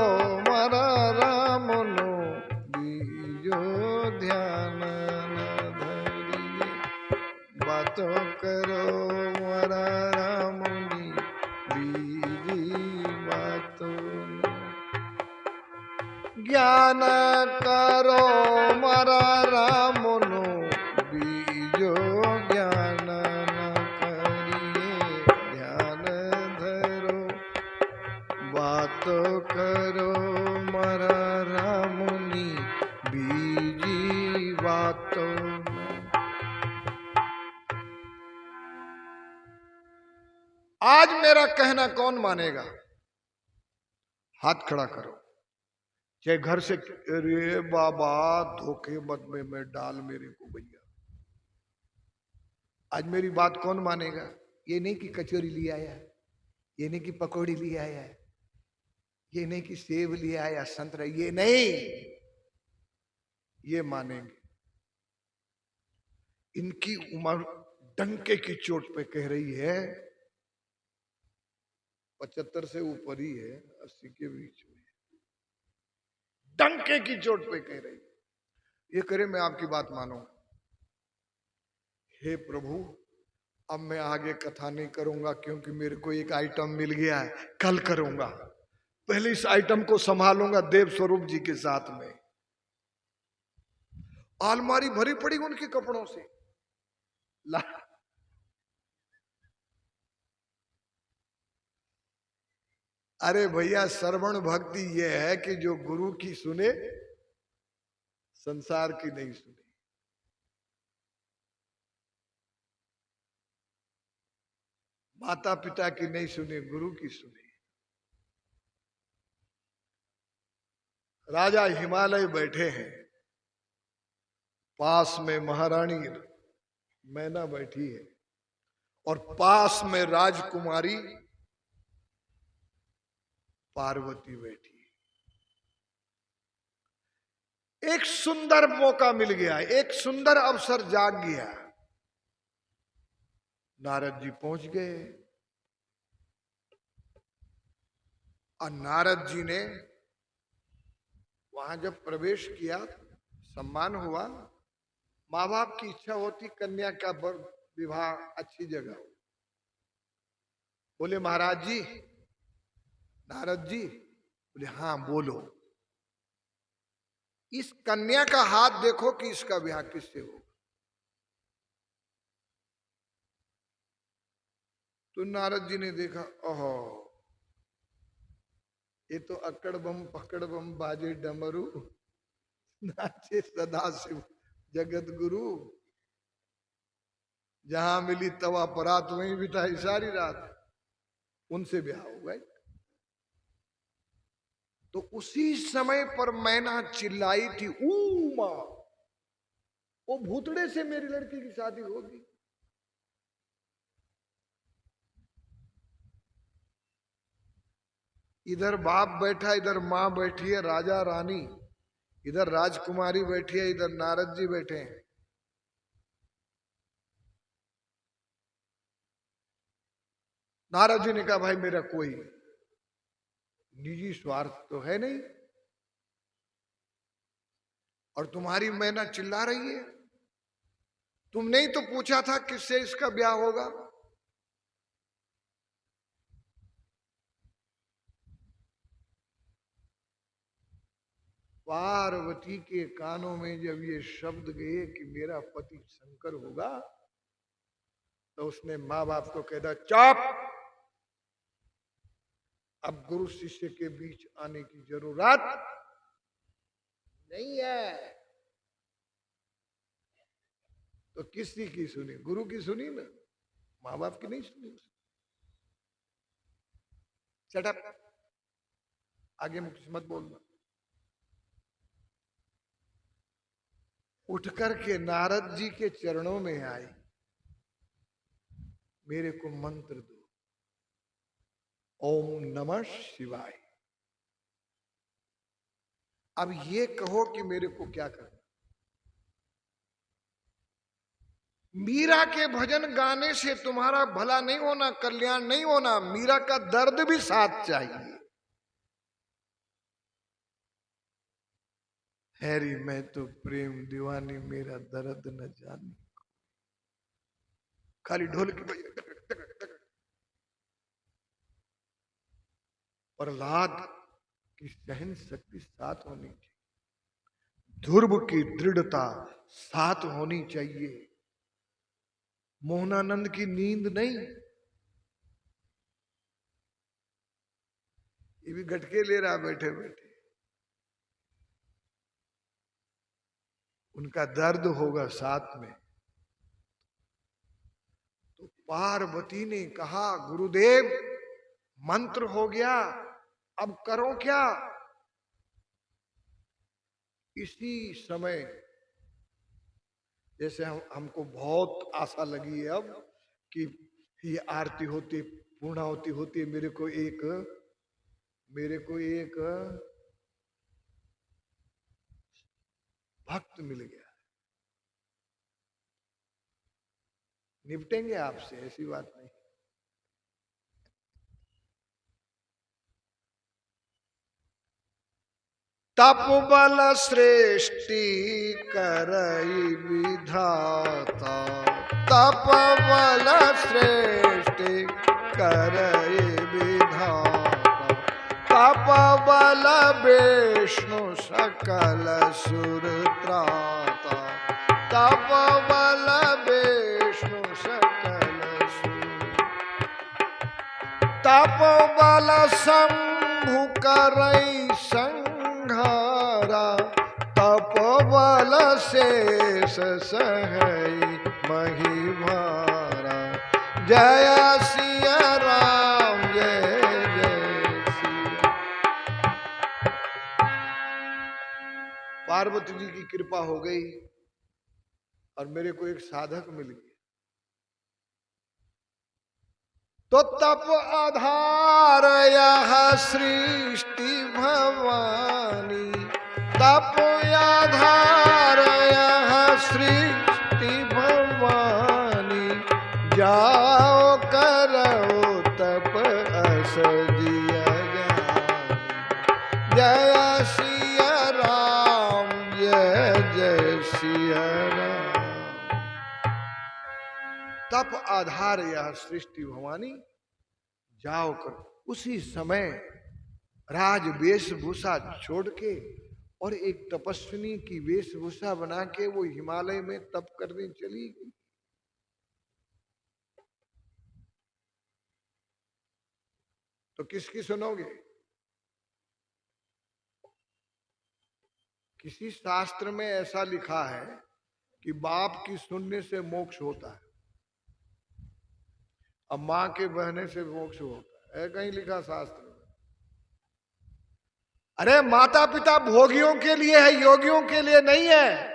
मारा रामनो, बीजो ध्यान न धरिए। बातों करो मारा रामुनी, बीजी बातों न। ज्ञान करो मारा रामनो, बीजो ज्ञान न करिए। ध्यान धरो, बातों करो मारा रामुनी, बीजी बातों न। आज मेरा कहना कौन मानेगा? हाथ खड़ा करो। चाहे घर से, अरे बाबा धोखे मत में डाल मेरे को भैया। आज मेरी बात कौन मानेगा? ये नहीं कि कचौरी ले आया, ये नहीं कि पकौड़ी ले आया, ये नहीं कि सेब ले आया, संतरा, ये नहीं। ये मानेंगे। इनकी उम्र डंके की चोट पे कह रही है, 75 से ऊपर ही है, 80 के बीच में, डंके की चोट पे कह रही। ये करे मैं आपकी बात मानूंगा। हे प्रभु, अब मैं आगे कथा नहीं करूंगा, क्योंकि मेरे को एक आइटम मिल गया है, कल करूंगा। पहले इस आइटम को संभालूंगा देव स्वरूप जी के साथ में। अलमारी भरी पड़ी उनके कपड़ों से। अरे भैया, श्रवण भक्ति यह है कि जो गुरु की सुने, संसार की नहीं सुने। माता पिता की नहीं सुने, गुरु की सुने। राजा हिमालय बैठे हैं, पास में महारानी मैना बैठी है, और पास में राजकुमारी पार्वती बैठी है। एक सुंदर मौका मिल गया, एक सुंदर अवसर जाग गया। नारद जी पहुंच गए, और नारद जी ने वहां जब प्रवेश किया, सम्मान हुआ। माँ बाप की इच्छा होती कन्या का विवाह अच्छी जगह हो। बोले महाराज जी, नारद जी, बोले हाँ बोलो, इस कन्या का हाथ देखो कि इसका ब्याह किससे हो। तो नारद जी ने देखा, ओहो, ये तो अकड़ बम पकड़ बम बाजे डमरू, नाचे सदा शिव जगत गुरु, जहां मिली तवा परात वहीं बिताई सारी रात, उनसे ब्याह हो गए। तो उसी समय पर मैना चिल्लाई थी, ऊ मां, वो भूतड़े से मेरी लड़की की शादी होगी। इधर बाप बैठा, इधर मां बैठी है राजा रानी, इधर राजकुमारी बैठी है, इधर नारद जी बैठे हैं। नारद जी ने कहा भाई मेरा कोई निजी स्वार्थ तो है नहीं, और तुम्हारी मैना चिल्ला रही है, तुमने ही तो पूछा था किससे इसका ब्याह होगा। पार्वती के कानों में जब ये शब्द गए कि मेरा पति शंकर होगा, तो उसने माँ बाप को कह दिया, चुप, अब गुरु शिष्य के बीच आने की जरूरत नहीं है। तो किसकी की सुनी? गुरु की सुनी ना, माँ बाप की नहीं सुनी। शट अप, आगे मुझे मत बोलना। उठ करके नारद जी के चरणों में आई, मेरे को मंत्र दो, ओम नमः शिवाय। अब ये कहो कि मेरे को क्या करना। मीरा के भजन गाने से तुम्हारा भला नहीं होना, कल्याण नहीं होना, मीरा का दर्द भी साथ चाहिए। हैरी मैं तो प्रेम दीवानी, मेरा दर्द न जानी, खाली ढोल की बजाए। प्रहलाद की सहन शक्ति साथ होनी चाहिए, ध्रुव की दृढ़ता साथ होनी चाहिए, मोहनानंद की नींद नहीं। ये भी गटके ले रहा बैठे बैठे, उनका दर्द होगा साथ में। तो पार्वती ने कहा, गुरुदेव मंत्र हो गया, अब करो क्या। इसी समय जैसे हमको बहुत आशा लगी है अब कि ये आरती होती, पूर्णाहुति होती है, मेरे को एक भक्त मिल गया, निपटेंगे आपसे, ऐसी बात नहीं। तप बल सृष्टि करई विधाता, तप बल सृष्टि करई विधाता, तप बल विष्णु सकल सुर त्राता, तप बल विष्णु सकल सुर, तप बल शंभु करई संघारा, तप बल शेष सहई महिमारा, जय सिया राम जय जय सिया। पार्वती जी की कृपा हो गई और मेरे को एक साधक मिल गया। तो तप आधार यह सृष्टि भवानी, तप आधार यह सृष्टि भवानी, जाओ करो तप अस जिया जानी, जय सिया राम जय जय सिया राम। आप आधार यह सृष्टि भवानी, जाओ कर। उसी समय राज वेशभूषा छोड़ के और एक तपस्विनी की वेशभूषा बना के वो हिमालय में तप करने चली गई। तो किसकी सुनोगे? किसी शास्त्र में ऐसा लिखा है कि बाप की सुनने से मोक्ष होता है, अब मां के बहने से मोक्ष होता है कहीं लिखा शास्त्र में? अरे माता पिता भोगियों के लिए है, योगियों के लिए नहीं है।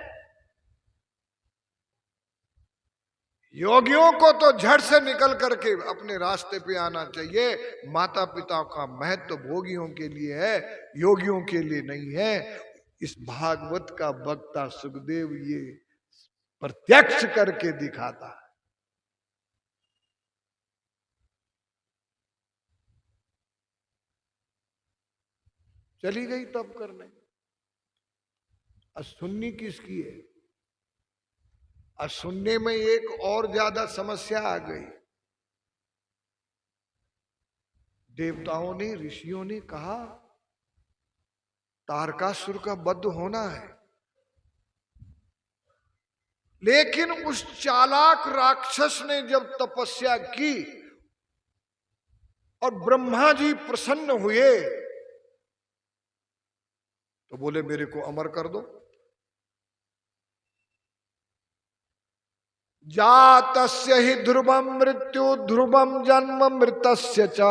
योगियों को तो झट से निकल करके अपने रास्ते पे आना चाहिए। माता पिता का महत्व भोगियों के लिए है, योगियों के लिए नहीं है। इस भागवत का वक्ता सुखदेव ये प्रत्यक्ष करके दिखाता है। चली गई तब करने। अब सुननी किसकी है? अब सुनने में एक और ज्यादा समस्या आ गई। देवताओं ने, ऋषियों ने कहा तारकासुर का वध होना है, लेकिन उस चालाक राक्षस ने जब तपस्या की और ब्रह्मा जी प्रसन्न हुए तो बोले मेरे को अमर कर दो। जातस्य हि ध्रुवम मृत्यु ध्रुवम जन्म मृतस्य च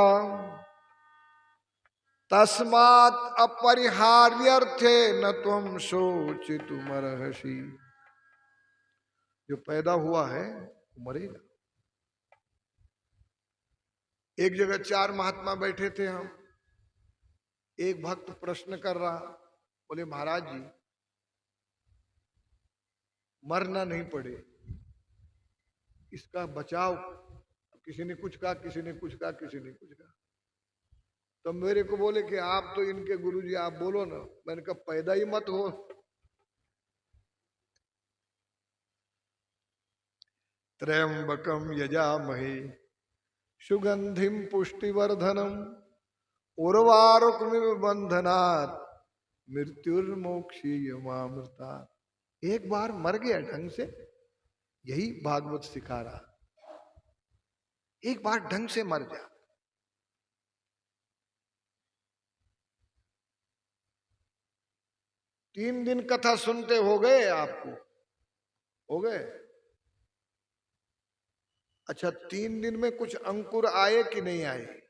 तस्मात् अपरिहार्यर्थे न त्वं शोचितुमर्हसि। जो पैदा हुआ है वो मरेगा। एक जगह 4 महात्मा बैठे थे हम, एक भक्त प्रश्न कर रहा, बोले महाराज जी मरना नहीं पड़े, इसका बचाव। किसी ने कुछ कहा, किसी ने कुछ कहा, किसी ने कुछ कहा। तो मेरे को बोले कि आप तो इनके गुरुजी, आप बोलो ना। मैंने कहा पैदा ही मत हो। त्र्यंबकम यजामहे सुगंधिम पुष्टिवर्धनम उर्वारुकमिव बंधनात् मृत्युर्मोक्षीयमामृता। एक बार मर गया ढंग से, यही भागवत सिखा रहा। एक बार ढंग से मर जा। तीन दिन कथा सुनते हो गए आपको, हो गए? अच्छा 3 दिन में कुछ अंकुर आए कि नहीं आए?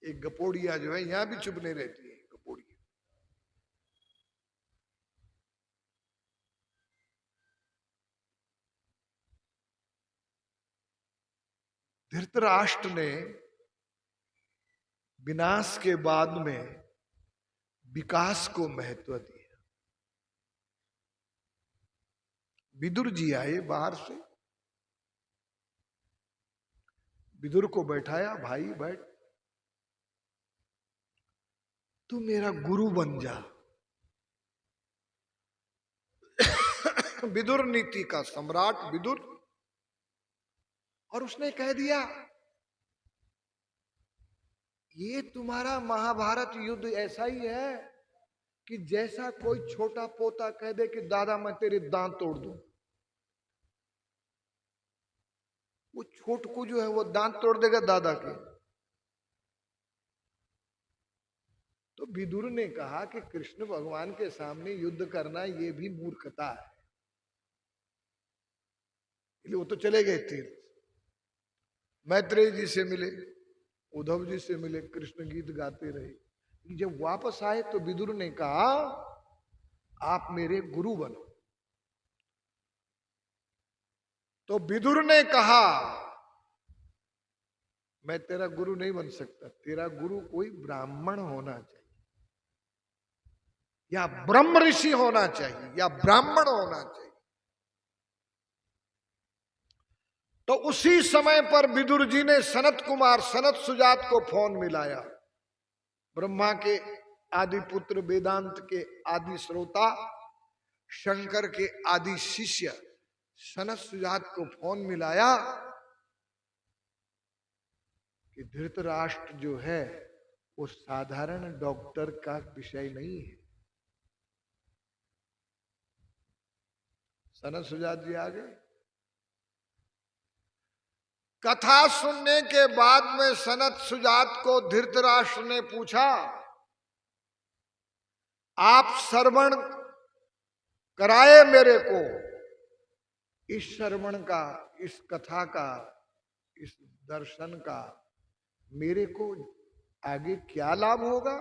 एक गपोड़िया जो है यहां भी चुप नहीं रहती है, गपोड़िया। धृतराष्ट्र ने विनाश के बाद में विकास को महत्व दिया। विदुर जी आए बाहर से, विदुर को बैठाया, भाई बैठ, तू मेरा गुरु बन जा। विदुर नीति का सम्राट विदुर, और उसने कह दिया ये तुम्हारा महाभारत युद्ध ऐसा ही है कि जैसा कोई छोटा पोता कह दे कि दादा मैं तेरे दांत तोड़ दूं, वो छोटकू जो है वो दांत तोड़ देगा दादा के। तो विदुर ने कहा कि कृष्ण भगवान के सामने युद्ध करना ये भी मूर्खता है। वो तो चले गए तीर्थ, मैत्रेय जी से मिले, उद्धव जी से मिले, कृष्ण गीत गाते रहे। जब वापस आए तो विदुर ने कहा आप मेरे गुरु बनो। तो विदुर ने कहा मैं तेरा गुरु नहीं बन सकता, तेरा गुरु कोई ब्राह्मण होना चाहिए, या ब्रह्म ऋषि होना चाहिए, या ब्राह्मण होना चाहिए। तो उसी समय पर विदुर जी ने सनत कुमार, सनत सुजात को फोन मिलाया। ब्रह्मा के आदि पुत्र, वेदांत के आदि श्रोता, शंकर के आदि शिष्य सनत सुजात को फोन मिलाया कि धृतराष्ट्र जो है वो साधारण डॉक्टर का विषय नहीं है। सनत सुजात जी आ गए। कथा सुनने के बाद में सनत सुजात को धृतराष्ट्र ने पूछा, आप श्रवण कराए मेरे को, इस श्रवण का, इस कथा का, इस दर्शन का मेरे को आगे क्या लाभ होगा।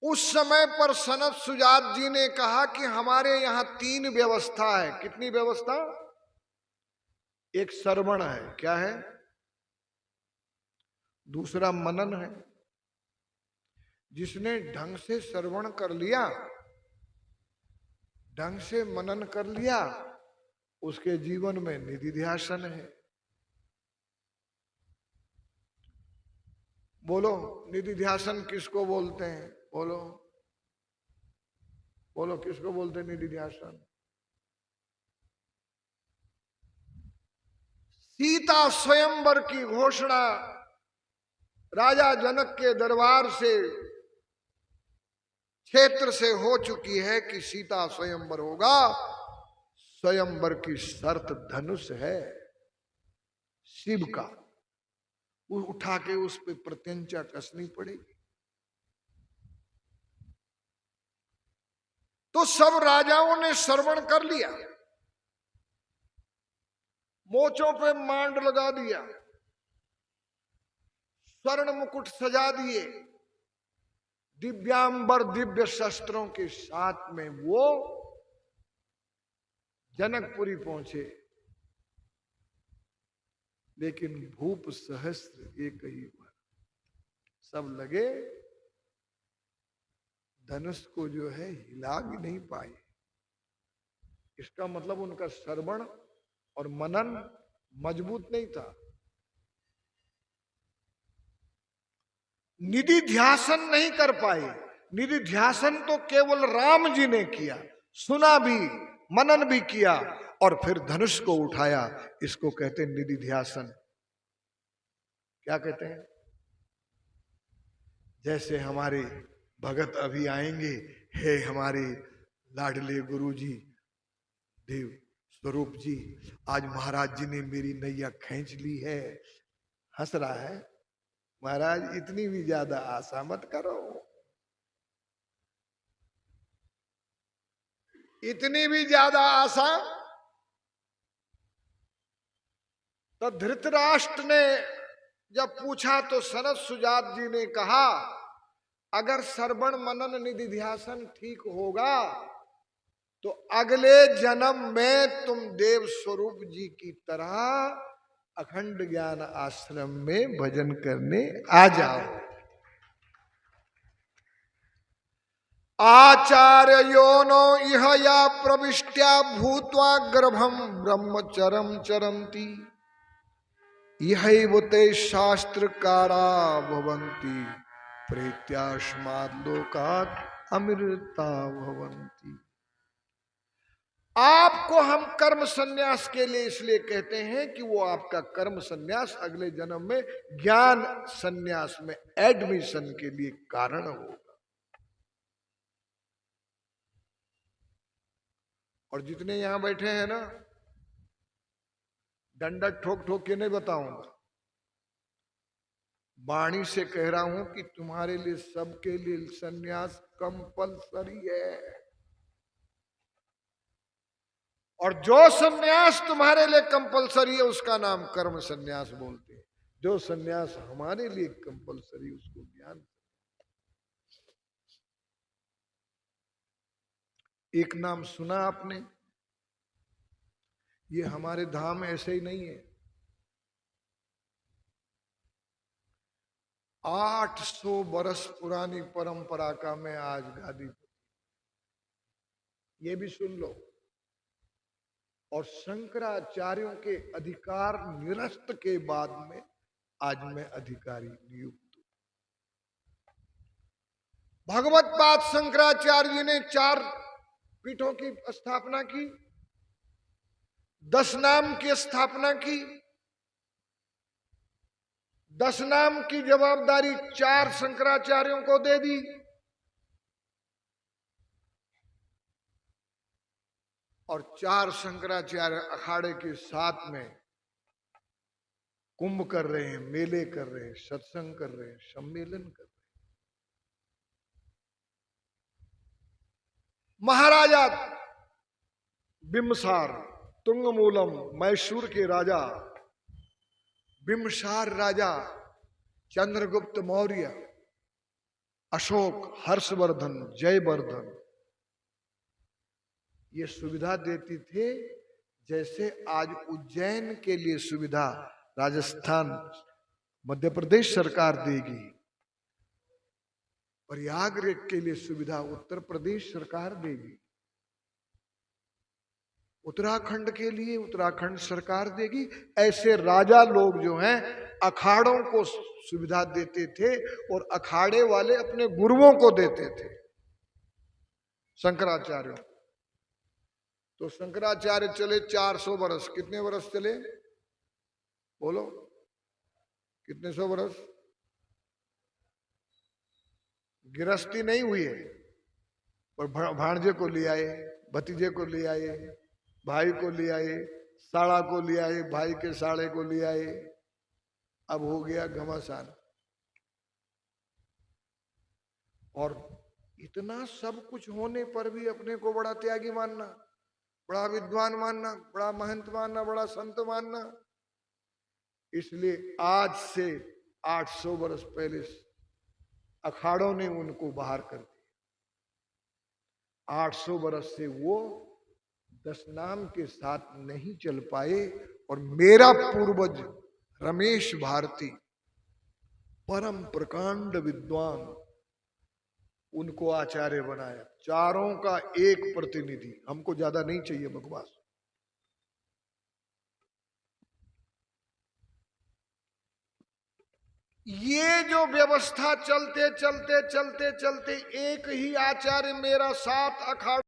उस समय पर सनत सुजात जी ने कहा कि हमारे यहां 3 व्यवस्था है। कितनी व्यवस्था? एक श्रवण है, क्या है? दूसरा मनन है। जिसने ढंग से श्रवण कर लिया, ढंग से मनन कर लिया, उसके जीवन में निधिध्यासन है। बोलो निधिध्यासन किसको बोलते हैं? बोलो बोलो किसको बोलते हैं निधिध्यासन? सीता स्वयंवर की घोषणा राजा जनक के दरबार से, क्षेत्र से हो चुकी है कि सीता स्वयंवर होगा। स्वयंवर की शर्त धनुष है शिव का, वो उठा के उस पे प्रत्यंचा कसनी पड़ेगी। तो सब राजाओं ने श्रवण कर लिया, मोचों पे मांड लगा दिया, स्वर्ण मुकुट सजा दिए, दिव्यांबर दिव्य शस्त्रों के साथ में वो जनकपुरी पहुंचे। लेकिन भूप सहस्त्र एक ही बार, सब लगे धनुष को जो है हिला भी नहीं पाए। इसका मतलब उनका श्रवण और मनन मजबूत नहीं था। निधिध्यासन नहीं कर पाए। निधिध्यासन तो केवल राम जी ने किया, सुना भी, मनन भी किया और फिर धनुष को उठाया। इसको कहते हैं निधिध्यासन। क्या कहते हैं? जैसे हमारे भगत अभी आएंगे, हे हमारे लाडले गुरु जी देव स्वरूप जी, आज महाराज जी ने मेरी नैया खींच ली है। हंस रहा है। महाराज इतनी भी ज्यादा आशा मत करो, इतनी भी ज्यादा आशा। तो धृतराष्ट्र ने जब पूछा तो सनत सुजात जी ने कहा, अगर श्रवण मनन निधिध्यासन ठीक होगा तो अगले जन्म में तुम देव स्वरूप जी की तरह अखंड ज्ञान आश्रम में भजन करने आ जाओ। आचार्य योनो इह या प्रविष्ट्या भूत्वा गर्भम ब्रह्मचरम चरंती, यहैव ते शास्त्रकारा भवन्ति, प्रेत्यास्माद् लोकात् अमृता भवन्ति। आपको हम कर्म संन्यास के लिए इसलिए कहते हैं कि वो आपका कर्म संन्यास अगले जन्म में ज्ञान संन्यास में एडमिशन के लिए कारण होगा। और जितने यहां बैठे हैं ना, दंडक ठोक ठोक के नहीं बताऊंगा, वाणी से कह रहा हूं कि तुम्हारे लिए, सबके लिए संन्यास कंपलसरी है। और जो संन्यास तुम्हारे लिए कंपलसरी है उसका नाम कर्म संन्यास बोलते हैं। जो संन्यास हमारे लिए कंपलसरी उसको ज्ञान। एक नाम सुना आपने, ये हमारे धाम ऐसे ही नहीं है। 800 वर्ष पुरानी परंपरा का मैं आज गादी, ये भी सुन लो। और शंकराचार्यों के अधिकार निरस्त के बाद में आज मैं अधिकारी नियुक्त हूं। भगवत पाद शंकराचार्य जी ने 4 पीठों की स्थापना की, 10 नाम की स्थापना की। 10 नाम की जवाबदारी 4 शंकराचार्यों को दे दी और 4 शंकराचार्य अखाड़े के साथ में कुंभ कर रहे हैं, मेले कर रहे हैं, सत्संग कर रहे हैं, सम्मेलन कर रहे हैं। महाराजा बिम्बसार, तुंगमूलम, मैसूर के राजा बिम्बसार राजा, चंद्रगुप्त मौर्य, अशोक, हर्षवर्धन, जयवर्धन, ये सुविधा देती थे जैसे आज उज्जैन के लिए सुविधा राजस्थान, मध्य प्रदेश सरकार देगी, प्रयागराज के लिए सुविधा उत्तर प्रदेश सरकार देगी, उत्तराखंड के लिए उत्तराखंड सरकार देगी। ऐसे राजा लोग जो हैं अखाड़ों को सुविधा देते थे और अखाड़े वाले अपने गुरुओं को देते थे, शंकराचार्यों। तो शंकराचार्य चले 400 वर्ष। कितने वर्ष चले बोलो, कितने 100 वर्ष? गिरस्ती नहीं हुई है, पर भांजे को ले आए, भतीजे को ले आए, भाई को ले आए, साड़ा को ले आए, भाई के साड़े को ले आए। अब हो गया घमासान। और इतना सब कुछ होने पर भी अपने को बड़ा त्यागी मानना, बड़ा विद्वान मानना, बड़ा महंत मानना, बड़ा संत मानना। इसलिए आज से 800 वर्ष पहले अखाड़ों ने उनको बाहर कर दिया। 800 वर्ष से वो 10 नाम के साथ नहीं चल पाए और मेरा पूर्वज रमेश भारती, परम प्रकांड विद्वान, उनको आचार्य बनाया। चारों का एक प्रतिनिधि, हमको ज्यादा नहीं चाहिए बकवास। ये जो व्यवस्था चलते चलते चलते चलते एक ही आचार्य मेरा 7 अखाड़ों